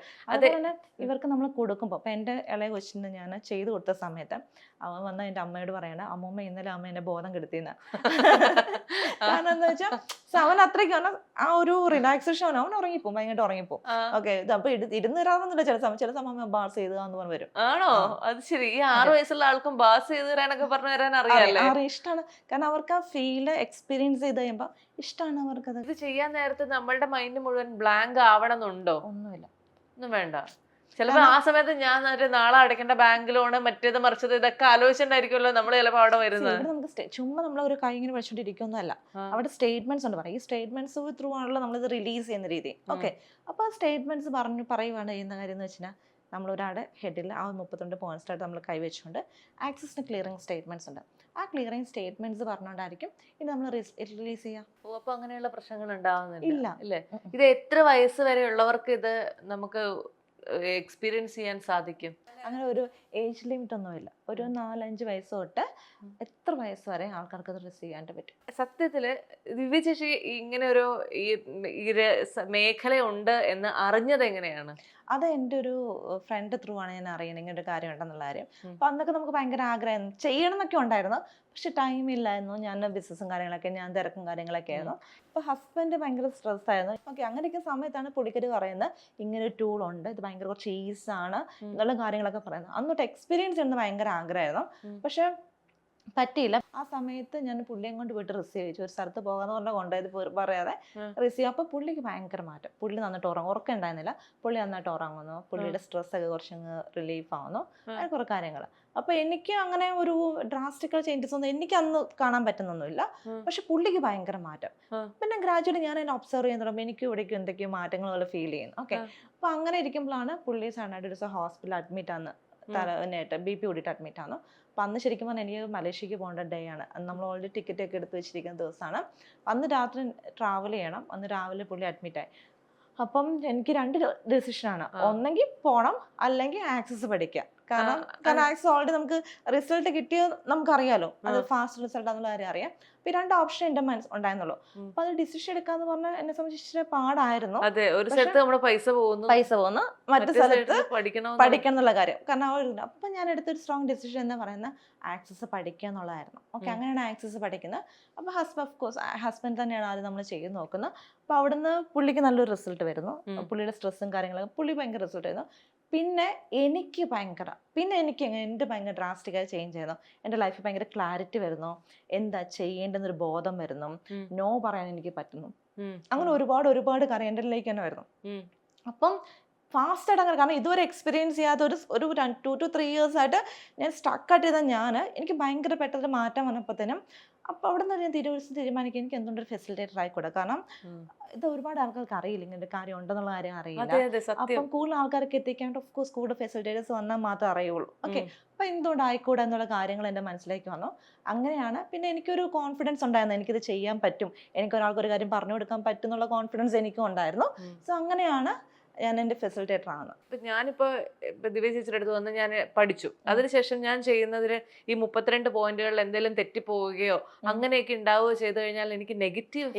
അതുപോലെ തന്നെ ഇവർക്ക് നമ്മൾ കൊടുക്കുമ്പോൾ, ഇപ്പൊ എൻ്റെ ഇളയ കൊച്ചിന് ഞാൻ ചെയ്തു കൊടുത്ത സമയത്ത് അവൻ വന്ന് എൻ്റെ അമ്മയോട് പറയണ, അമ്മൂമ്മ ഇന്നലെ അമ്മ എന്നെ ബോധം കെടുത്തിന്ന്. കാരണം എന്താ വെച്ചാൽ അവൻ അത്രയ്ക്ക് ആ ഒരു റിലാക്സേഷൻ അവൻ ഉറങ്ങിപ്പോവും, ഭയങ്കര ഉറങ്ങിപ്പോവും. ഓക്കെ, അപ്പൊ ഇരുന്നിരാവുന്നില്ല ചില സമയം ബാസ് ചെയ്താന്ന് പറഞ്ഞു വരും. ആണോ? അത് ശരി. ഈ 6 വയസ്സുള്ള ആൾക്കും ബാസ് ചെയ്ത് തരാനൊക്കെ പറഞ്ഞു തരാൻ അറിയാം. ഇഷ്ടമാണ്, കാരണം അവർക്ക് ആ ഫീല് എക്സ്പീരിയൻസ് ചെയ്ത് കഴിയുമ്പോൾ ഇഷ്ടമാണ് അവർക്കത്. ഇത് ചെയ്യാൻ നേരത്തെ നമ്മളുടെ മൈൻഡ് മുഴുവൻ ബ്ലാങ്ക് ആവണമെന്നുണ്ടോ? ഒന്നുമില്ല, ഒന്നും വേണ്ട. ചിലപ്പോ ആ സമയത്ത് ഞാൻ നാളെ അടയ്ക്കേണ്ട ബാങ്ക് ലോണ്, മറ്റേത് മറിച്ചത്, ഇതൊക്കെ ആലോചിച്ചിട്ടുണ്ടായിരിക്കുമല്ലോ നമ്മൾ ചിലപ്പോ അവിടെ വരുന്നത്. നമുക്ക് ചുമ്മാ നമ്മൾ ഒരു കൈ ഇങ്ങനെ പഠിച്ചോണ്ടിരിക്കുന്നല്ല, അവിടെ സ്റ്റേറ്റ്മെന്റ്സ് ഉണ്ട് പറയും. ഈ സ്റ്റേറ്റ്മെന്റ്സ് ത്രൂ ആണല്ലോ നമ്മളിത് റിലീസ് ചെയ്യുന്ന രീതി. ഓക്കെ, അപ്പൊ ആ സ്റ്റേറ്റ്മെന്റ്സ് പറയുവാണ് ചെയ്യുന്ന കാര്യം എന്ന് വെച്ചാൽ, നമ്മളൊരാളുടെ ഹെഡിൽ ആ 32 പോയിന്റ്സായിട്ട് നമ്മൾ കൈവച്ചുകൊണ്ട് ആക്സസിന് ക്ലിയറിംഗ് സ്റ്റേറ്റ്മെന്റ്സ് ഉണ്ട്. ആ ക്ലിയറിംഗ് സ്റ്റേറ്റ്മെന്റ്സ് പറഞ്ഞുകൊണ്ടായിരിക്കും ഇത് നമ്മൾ റിലീസ് ചെയ്യാം. അപ്പൊ അങ്ങനെയുള്ള പ്രശ്നങ്ങൾ ഉണ്ടാവുന്നില്ല ഇല്ല അല്ലേ? ഇത് എത്ര വയസ്സ് വരെ ഉള്ളവർക്ക് ഇത് നമുക്ക് എക്സ്പീരിയൻസ് ചെയ്യാൻ സാധിക്കും? അങ്ങനെ ഒരു ഏജ് ലിമിറ്റ് ഒന്നുമില്ല. ഒരു 4-5 വയസ്സ് തൊട്ട് എത്ര വയസ്സ് വരെ ആൾക്കാർക്ക് അത് റിസീവ് ചെയ്യാനായിട്ട് പറ്റും. സത്യത്തില് ദിവ്യ ചേച്ചി ഇങ്ങനെ ഒരു മേഖലയുണ്ട് എന്ന് അറിഞ്ഞത് എങ്ങനെയാണ്? അത് എൻ്റെ ഒരു ഫ്രണ്ട് ത്രൂ ആണ് ഞാൻ അറിയുന്നത് ഇങ്ങനെ ഒരു കാര്യം ഉണ്ടെന്നുള്ള കാര്യം. അപ്പൊ അന്നൊക്കെ നമുക്ക് ഭയങ്കര ആഗ്രഹം ചെയ്യണം എന്നൊക്കെ ഉണ്ടായിരുന്നു, പക്ഷെ ടൈം ഇല്ലായിരുന്നു. ഞാൻ ബിസിനസ്സും കാര്യങ്ങളൊക്കെ, ഞാൻ തിരക്കും കാര്യങ്ങളൊക്കെ ആയിരുന്നു. അപ്പൊ ഹസ്ബൻഡ് ഭയങ്കര സ്ട്രെസ് ആയിരുന്നു. ഓക്കെ, അങ്ങനെയൊക്കെ സമയത്താണ് പുള്ളിക്കാരി പറയുന്നത് ഇങ്ങനെ ഒരു ടൂൾ ഉണ്ട്, ഇത് ഭയങ്കര കുറച്ച് ഈസാണ് എന്നുള്ള കാര്യങ്ങളൊക്കെ പറയുന്നത്. അന്നോട്ട് എക്സ്പീരിയൻസ് ചെയ്യുന്നത് ഭയങ്കര ആഗ്രഹമായിരുന്നു, പക്ഷെ പറ്റിയില്ല. ആ സമയത്ത് ഞാൻ പുള്ളിയും കൊണ്ട് പോയിട്ട് റിസീവ് ചെയ്തു. ഒരു സ്ഥലത്ത് പോകാന്ന് പറഞ്ഞാൽ കൊണ്ടുപോയത് പറയാതെ റിസീവ്. അപ്പൊ പുള്ളിക്ക് ഭയങ്കര മാറ്റം. പുള്ളി നന്നായിട്ട് ഉറക്കം ഉണ്ടായിരുന്നില്ല, പുള്ളി നന്നായിട്ട് ഉറങ്ങുന്നു, പുള്ളിയുടെ സ്ട്രെസ് ഒക്കെ കുറച്ചങ്ങ് റിലീഫ് ആവുന്നു, അങ്ങനെ കുറെ കാര്യങ്ങൾ. അപ്പൊ എനിക്ക് അങ്ങനെ ഒരു ഡ്രാസ്റ്റിക്കൽ ചേഞ്ചസ് ഒന്നും എനിക്ക് അന്ന് കാണാൻ പറ്റുന്നൊന്നുമില്ല, പക്ഷെ പുള്ളിക്ക് ഭയങ്കര മാറ്റം. പിന്നെ ഗ്രാജുവലി ഞാൻ എന്നെ ഒബ്സർവ് ചെയ്യാൻ തുടങ്ങുമ്പോൾ എനിക്ക് ഇവിടേക്ക് എന്തൊക്കെയോ മാറ്റങ്ങൾ പോലെ ഫീൽ ചെയ്യുന്നു. ഓക്കെ, അപ്പൊ അങ്ങനെ ഇരിക്കുമ്പോഴാണ് പുള്ളി സഡനായിട്ട് ഒരു ദിവസം ഹോസ്പിറ്റലിൽ അഡ്മിറ്റ് ആണ്, തലവേദനയായിട്ട് BP കൂടിയിട്ട് അഡ്മിറ്റ് ആണ്. അപ്പം അന്ന് ശരിക്കും പറഞ്ഞാൽ എനിക്ക് മലേഷ്യക്ക് പോകേണ്ട ഡേ ആണ്. നമ്മൾ ഓൾറെഡി ടിക്കറ്റ് ഒക്കെ എടുത്ത് വെച്ചിരിക്കുന്ന ദിവസമാണ്. അന്ന് രാത്രി ട്രാവൽ ചെയ്യണം, അന്ന് രാവിലെ പുള്ളി അഡ്മിറ്റായി. അപ്പം എനിക്ക് 2 ഡിസിഷനാണ്, ഒന്നെങ്കിൽ പോകണം അല്ലെങ്കിൽ ആക്സസ് പഠിക്കുക. കാരണം ആക്സസ് ഓൾറെഡി നമുക്ക് റിസൾട്ട് കിട്ടിയത് നമുക്കറിയാലോ, അത് ഫാസ്റ്റ് റിസൾട്ട് ആണെന്നുള്ള കാര്യം അറിയാം. അപ്പൊ 2 ഓപ്ഷൻ എന്റെ ഉണ്ടായിരുന്നുള്ളൂ. അപ്പൊ അത് ഡിസിഷൻ എടുക്കാന്ന് പറഞ്ഞാൽ എന്നെ സംബന്ധിച്ച് ഇച്ചിരി പാടായിരുന്നു. അതെ, ഒരു സ്ഥലത്ത് നമ്മുടെ പൈസ പോകുന്നു, മറ്റു സ്ഥലത്ത് പഠിക്കണം എന്നുള്ള കാര്യം. കാരണം അപ്പൊ ഞാൻ എടുത്തൊരു സ്ട്രോങ് ഡിസിഷൻ എന്ന് പറയുന്ന ആക്സസ് പഠിക്കുക എന്നുള്ളതായിരുന്നു. ഓക്കെ, അങ്ങനെയാണ് ആക്സസ് പഠിക്കുന്നത്. അപ്പൊ ഹസ്ബൻഡ് തന്നെയാണ് ആദ്യം നമ്മൾ ചെയ്ത് നോക്കുന്നത്. അപ്പൊ അവിടുന്ന് പുള്ളിക്ക് നല്ലൊരു റിസൾട്ട് വരുന്നു. പുള്ളിയുടെ സ്ട്രെസ്സും കാര്യങ്ങളൊക്കെ പുള്ളി ഭയങ്കര റിസൾട്ട് വരുന്നു. പിന്നെ എനിക്ക് എൻ്റെ ഭയങ്കര ഡ്രാസ്റ്റിക്കായി ചേഞ്ച് ചെയ്യുന്നു. എൻ്റെ ലൈഫിൽ ഭയങ്കര ക്ലാരിറ്റി വരുന്നു, എന്താ ചെയ്യേണ്ടെന്നൊരു ബോധം വരുന്നു, നോ പറയാൻ എനിക്ക് പറ്റുന്നു. അങ്ങനെ ഒരുപാട് കാര്യം എൻ്റെ ലൈഫിലേക്ക് തന്നെ വരുന്നു. അപ്പം ഫാസ്റ്റായിട്ട് അങ്ങനെ, കാരണം ഇതുവരെ എക്സ്പീരിയൻസ് ചെയ്യാത്ത ഒരു 2 to 3 years ആയിട്ട് ഞാൻ സ്റ്റക്കായിട്ട് ചെയ്ത എനിക്ക് ഭയങ്കര പെട്ടെന്ന് മാറ്റം വന്നപ്പോഴത്തേനും അപ്പോൾ അവിടെ നിന്ന് ഞാൻ തീരുമാനിക്കും എനിക്ക് എന്തുകൊണ്ടൊരു ഫെസിലിറ്റേറ്റർ ആയിക്കൂടെ. കാരണം ഇത് ഒരുപാട് ആൾക്കാർക്ക് അറിയില്ല, ഇങ്ങനെ കാര്യം ഉണ്ടെന്നുള്ള കാര്യം അറിയില്ല. അപ്പം കൂടുതൽ ആൾക്കാർക്ക് എത്തിക്കാണ്ട് ഓഫ് കോഴ്സ് കൂടുതൽ ഫെസിലിറ്റേറ്റേഴ്സ് വന്നാൽ മാത്രമേ അറിയുള്ളൂ. ഓക്കെ, അപ്പം എന്തുകൊണ്ട് ആയിക്കൂടെ എന്നുള്ള കാര്യങ്ങൾ എൻ്റെ മനസ്സിലേക്ക് വന്നു. അങ്ങനെയാണ് പിന്നെ എനിക്കൊരു കോൺഫിഡൻസ് ഉണ്ടായിരുന്നു, എനിക്കിത് ചെയ്യാൻ പറ്റും, എനിക്ക് ഒരാൾക്കൊരു കാര്യം പറഞ്ഞു കൊടുക്കാൻ പറ്റും എന്നുള്ള കോൺഫിഡൻസ് എനിക്കും ഉണ്ടായിരുന്നു. സോ അങ്ങനെയാണ് ഞാൻ എൻ്റെ ഫെസിലിറ്റേറ്റർ ആണ്. ഇപ്പൊ ഞാനിപ്പോ ദിവ്യ ചേച്ചിയുടെ അടുത്ത് വന്ന് ഞാൻ പഠിച്ചു, അതിനുശേഷം ഞാൻ ചെയ്യുന്നതിന് ഈ 32 പോയിന്റുകളിൽ എന്തെങ്കിലും തെറ്റിപ്പോവുകയോ അങ്ങനെയൊക്കെ ഉണ്ടാവുകയോ ചെയ്തു കഴിഞ്ഞാൽ എനിക്ക് നെഗറ്റീവ്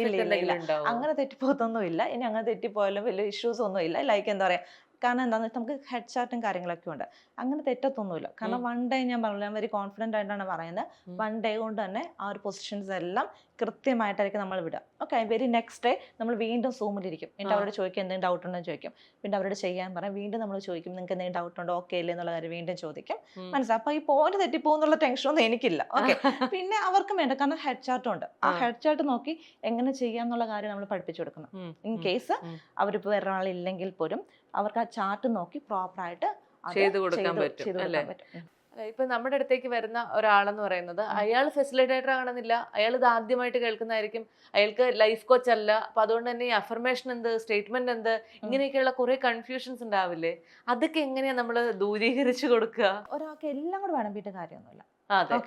അങ്ങനെ തെറ്റിപ്പോകത്തൊന്നും ഇല്ല. ഇനി അങ്ങനെ തെറ്റിപ്പോയാലും വലിയ ഇഷ്യൂസ് ഒന്നും ഇല്ല. ലൈക്ക് എന്താ പറയാ, കാരണം എന്താണെന്ന് വെച്ചാൽ നമുക്ക് ഹെഡ് ചാർട്ടും കാര്യങ്ങളൊക്കെ ഉണ്ട്, അങ്ങനെ തെറ്റത്തൊന്നുമില്ല. കാരണം 1 day ഞാൻ പറഞ്ഞു, ഞാൻ വെരി കോൺഫിഡൻ്റ് ആയിട്ടാണ് പറയുന്നത്. 1 day കൊണ്ട് തന്നെ ആ ഒരു പൊസിഷൻസ് എല്ലാം കൃത്യമായിട്ടായിരിക്കും നമ്മൾ വിടുക. ഓക്കെ, വെരി നെക്സ്റ്റ് ഡേ നമ്മൾ വീണ്ടും സൂമിലിരിക്കും. എന്നിട്ട് അവരോട് ചോദിക്കും എന്തെങ്കിലും ഡൗട്ട് ഉണ്ടോ എന്ന് ചോദിക്കും. പിന്നെ അവരോട് ചെയ്യാൻ പറയാം, വീണ്ടും നമ്മൾ ചോദിക്കും നിങ്ങൾക്ക് എന്തെങ്കിലും ഡൗട്ട് ഉണ്ടോ, ഓക്കെ ഇല്ലേ എന്നുള്ള കാര്യം വീണ്ടും ചോദിക്കും. മനസ്സിലാവും. അപ്പോൾ ഈ പോയിന്റ് തെറ്റിപ്പോകുന്നുള്ള ടെൻഷനൊന്നും എനിക്കില്ല. ഓക്കെ, പിന്നെ അവർക്കും വേണ്ട, കാരണം ഹെഡ് ചാർട്ടും ഉണ്ട്. ആ ഹെഡ് ചാർട്ട് നോക്കി എങ്ങനെ ചെയ്യാം എന്നുള്ള കാര്യം നമ്മൾ പഠിപ്പിച്ചു കൊടുക്കണം. ഇൻ കേസ് അവരിപ്പോൾ വേറെ ആളില്ലെങ്കിൽ പോലും അവർക്ക് ആ ചാർട്ട് നോക്കി പ്രോപ്പറായിട്ട് ചെയ്തു കൊടുക്കാൻ പറ്റും. ഇപ്പൊ നമ്മുടെ അടുത്തേക്ക് വരുന്ന ഒരാളെന്ന് പറയുന്നത് അയാൾ ഫെസിലിറ്റേറ്റർ ആണെന്നില്ല, അയാൾ ഇത് ആദ്യമായിട്ട് കേൾക്കുന്നതായിരിക്കും, അയാൾക്ക് ലൈഫ് കോച്ച് അല്ല. അപ്പൊ അതുകൊണ്ട് തന്നെ ഈ അഫർമേഷൻ എന്ത്, സ്റ്റേറ്റ്മെന്റ് എന്ത്, ഇങ്ങനെയൊക്കെയുള്ള കുറെ കൺഫ്യൂഷൻസ് ഉണ്ടാവില്ലേ, അതൊക്കെ എങ്ങനെയാ നമ്മൾ ദൂരീകരിച്ചു കൊടുക്കുക? ഒരാൾക്ക് എല്ലാം കൂടെ വേണമെന്നിട്ട് കാര്യമൊന്നുമില്ല.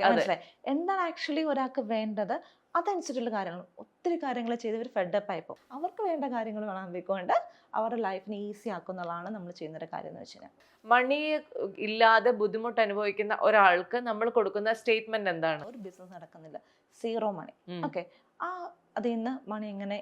മനസ്സിലായി എന്താണ് ആക്ച്വലി ഒരാൾക്ക് വേണ്ടത്, അതനുസരിച്ചുള്ള കാര്യങ്ങൾ. ഒത്തിരി കാര്യങ്ങൾ ചെയ്ത് ഇവർ ഫെഡപ്പ് ആയിപ്പോൾ അവർക്ക് വേണ്ട കാര്യങ്ങൾ വിളമ്പിക്കൊണ്ട് അവരുടെ ലൈഫിനെ ഈസി ആക്കുന്നതാണ് നമ്മൾ ചെയ്യുന്നൊരു കാര്യം എന്ന് വെച്ച് കഴിഞ്ഞാൽ. മണി ഇല്ലാതെ ബുദ്ധിമുട്ട് അനുഭവിക്കുന്ന ഒരാൾക്ക് നമ്മൾ കൊടുക്കുന്ന സ്റ്റേറ്റ്മെന്റ് എന്താണ്? ഒരു ബിസിനസ് നടക്കുന്നില്ല, 0 മണി. ഓക്കെ, അതിൽ നിന്ന് മണി എങ്ങനെ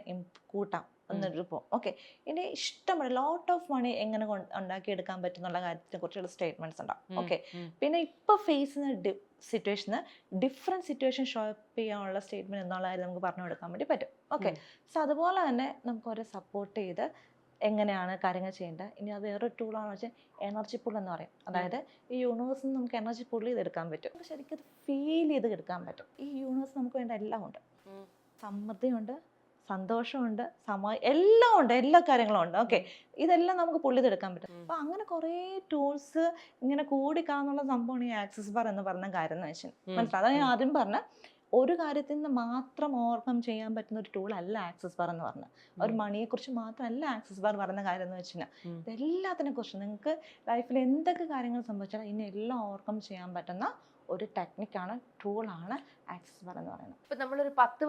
കൂട്ടാം എന്നൊരു ഓക്കെ, ഇനി ഇഷ്ടംപോലെ ലോട്ട് ഓഫ് മണി എങ്ങനെ ഉണ്ടാക്കിയെടുക്കാൻ പറ്റുന്നുള്ള കാര്യത്തിനെ കുറിച്ചുള്ള സ്റ്റേറ്റ്മെന്റ്സ് ഉണ്ടാവും. ഓക്കെ, പിന്നെ ഇപ്പൊ ഫേസ് ചെയ്യുന്ന സിറ്റുവേഷന് ഡിഫറെന്റ് സിറ്റുവേഷൻ ഷോപ്പ് ചെയ്യാനുള്ള സ്റ്റേറ്റ്മെന്റ് എന്നുള്ള കാര്യം നമുക്ക് പറഞ്ഞു കൊടുക്കാൻ വേണ്ടി പറ്റും. ഓക്കെ, സോ അതുപോലെ തന്നെ നമുക്ക് അവരെ സപ്പോർട്ട് ചെയ്ത് എങ്ങനെയാണ് കാര്യങ്ങൾ ചെയ്യേണ്ടത്. ഇനി അത് വേറൊരു ടൂളാണെന്ന് വെച്ചാൽ എനർജി പുൾ എന്ന് പറയും. അതായത് ഈ യൂണിവേഴ്സിൽ നിന്ന് നമുക്ക് എനർജി പുൾ ചെയ്തെടുക്കാൻ പറ്റും. നമുക്ക് ശരിക്കും അത് ഫീൽ ചെയ്ത് എടുക്കാൻ പറ്റും. ഈ യൂണിവേഴ്സ് നമുക്ക് വേണ്ട എല്ലാം ഉണ്ട്, സമൃദ്ധിയുണ്ട്, സന്തോഷമുണ്ട്, എല്ലാം ഉണ്ട്, എല്ലാ കാര്യങ്ങളും ഉണ്ട്. ഓക്കെ, ഇതെല്ലാം നമുക്ക് പുള്ളിതെടുക്കാൻ പറ്റും. അപ്പൊ അങ്ങനെ കുറെ ടൂൾസ് ഇങ്ങനെ കൂടി കാണുന്നുള്ള സംഭവമാണ് ഈ ആക്സസ് ബാർ എന്ന് പറഞ്ഞ കാര്യം എന്ന് വെച്ചാൽ മനസ്സിലായി. അതാണ് ഞാൻ ആദ്യം പറഞ്ഞ ഒരു കാര്യത്തിൽ നിന്ന് മാത്രം ഓവർകം ചെയ്യാൻ പറ്റുന്ന ഒരു ടൂൾ അല്ല ആക്സസ് ബാർ എന്ന് പറഞ്ഞത്. ഒരു മണിയെ കുറിച്ച് മാത്രമല്ല ആക്സസ് ബാർ പറയുന്ന കാര്യം എന്ന് വെച്ചാൽ ഇതെല്ലാത്തിനെ കുറിച്ച് നിങ്ങൾക്ക് ലൈഫിൽ എന്തൊക്കെ കാര്യങ്ങൾ സംഭവിച്ചാലും ഇനി എല്ലാം ഓവർകം ചെയ്യാൻ പറ്റുന്ന ഒരു ടെക്നിക്കാണ്, ടൂളാണ് ആക്സസ് ബാർ എന്ന് പറയുന്നത്. ഇപ്പൊ നമ്മളൊരു 10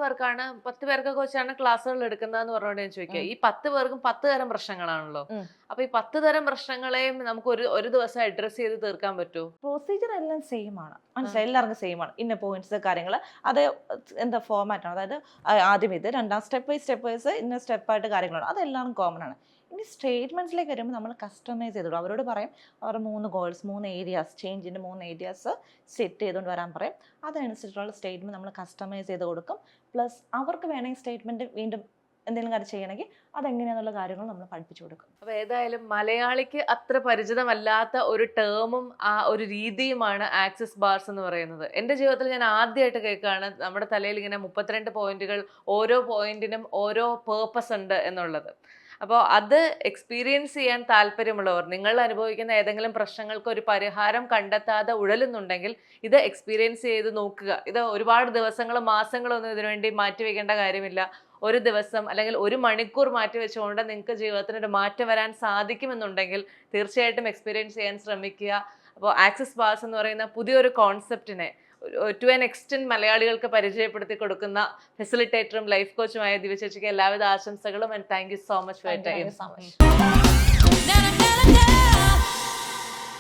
പേർക്കൊക്കെ വെച്ചാണ് ക്ലാസ്സുകൾ എടുക്കുന്നതെന്ന് പറഞ്ഞോണ്ട് ഞാൻ ചോദിക്കുക, ഈ 10 പേർക്കും 10 തരം പ്രശ്നങ്ങളാണല്ലോ. അപ്പൊ ഈ 10 തരം പ്രശ്നങ്ങളെയും നമുക്ക് ഒരു ദിവസം അഡ്രസ് ചെയ്ത് തീർക്കാൻ പറ്റുമോ? പ്രൊസീജിയർ എല്ലാം സെയിം ആണ്, മനസ്സിലായി, എല്ലാവർക്കും സെയിം ആണ്. ഇന്ന പോയിന്റ്സ് കാര്യങ്ങൾ അത് എന്താ ഫോർമാറ്റ് ആണ്. അതായത് ആദ്യം ഇത്, രണ്ടാം സ്റ്റെപ്പ് വൈസ് ഇന്ന സ്റ്റെപ്പായിട്ട് കാര്യങ്ങളാണ്, അതെല്ലാം കോമൺ ആണ്. ഇനി സ്റ്റേറ്റ്മെന്റ്സിലേക്ക് വരുമ്പോൾ നമ്മൾ കസ്റ്റമൈസ് ചെയ്തിടും. അവരോട് പറയും അവരുടെ 3 ഗോൾസ്, 3 ഏരിയാസ്, ചേഞ്ചിൻ്റെ 3 ഏരിയാസ് സെറ്റ് ചെയ്തുകൊണ്ട് വരാൻ പറയും. അതനുസരിച്ചുള്ള സ്റ്റേറ്റ്മെന്റ് നമ്മൾ കസ്റ്റമൈസ് ചെയ്ത് കൊടുക്കും. പ്ലസ് അവർക്ക് വേണമെങ്കിൽ സ്റ്റേറ്റ്മെന്റ് വീണ്ടും എന്തെങ്കിലും കാര്യം ചെയ്യണമെങ്കിൽ അതെങ്ങനെയാണെന്നുള്ള കാര്യങ്ങൾ നമ്മൾ പഠിപ്പിച്ചു കൊടുക്കും. അപ്പോൾ ഏതായാലും മലയാളിക്ക് അത്ര പരിചിതമല്ലാത്ത ഒരു ടേമും ആ ഒരു രീതിയുമാണ് ആക്സസ് ബാർസ് എന്ന് പറയുന്നത്. എൻ്റെ ജീവിതത്തിൽ ഞാൻ ആദ്യമായിട്ട് കേൾക്കുകയാണ് നമ്മുടെ തലയിൽ ഇങ്ങനെ 32 പോയിന്റുകൾ, ഓരോ പോയിന്റിനും ഓരോ പേർപ്പസ് ഉണ്ട് എന്നുള്ളത്. അപ്പോൾ അത് എക്സ്പീരിയൻസ് ചെയ്യാൻ താല്പര്യമുള്ളവർ, നിങ്ങൾ അനുഭവിക്കുന്ന ഏതെങ്കിലും പ്രശ്നങ്ങൾക്ക് ഒരു പരിഹാരം കണ്ടെത്താതെ ഉഴലുന്നുണ്ടെങ്കിൽ ഇത് എക്സ്പീരിയൻസ് ചെയ്ത് നോക്കുക. ഇത് ഒരുപാട് ദിവസങ്ങളും മാസങ്ങളും ഒന്നും ഇതിനുവേണ്ടി മാറ്റിവെക്കേണ്ട കാര്യമില്ല. ഒരു ദിവസം അല്ലെങ്കിൽ 1 മണിക്കൂർ മാറ്റി വെച്ചുകൊണ്ട് നിങ്ങൾക്ക് ജീവിതത്തിനൊരു മാറ്റം വരാൻ സാധിക്കുമെന്നുണ്ടെങ്കിൽ തീർച്ചയായിട്ടും എക്സ്പീരിയൻസ് ചെയ്യാൻ ശ്രമിക്കുക. അപ്പോൾ ആക്സസ് ബാർസ് എന്ന് പറയുന്ന പുതിയൊരു കോൺസെപ്റ്റിനെ ടു ആൻ എക്സ്റ്റെന്റ് മലയാളികൾക്ക് പരിചയപ്പെടുത്തി കൊടുക്കുന്ന ഫെസിലിറ്റേറ്ററും ലൈഫ് കോച്ചുമായ ദിവ്യ ചേച്ചിക്ക് എല്ലാവിധ ആശംസകളും. And thank you so much for your time.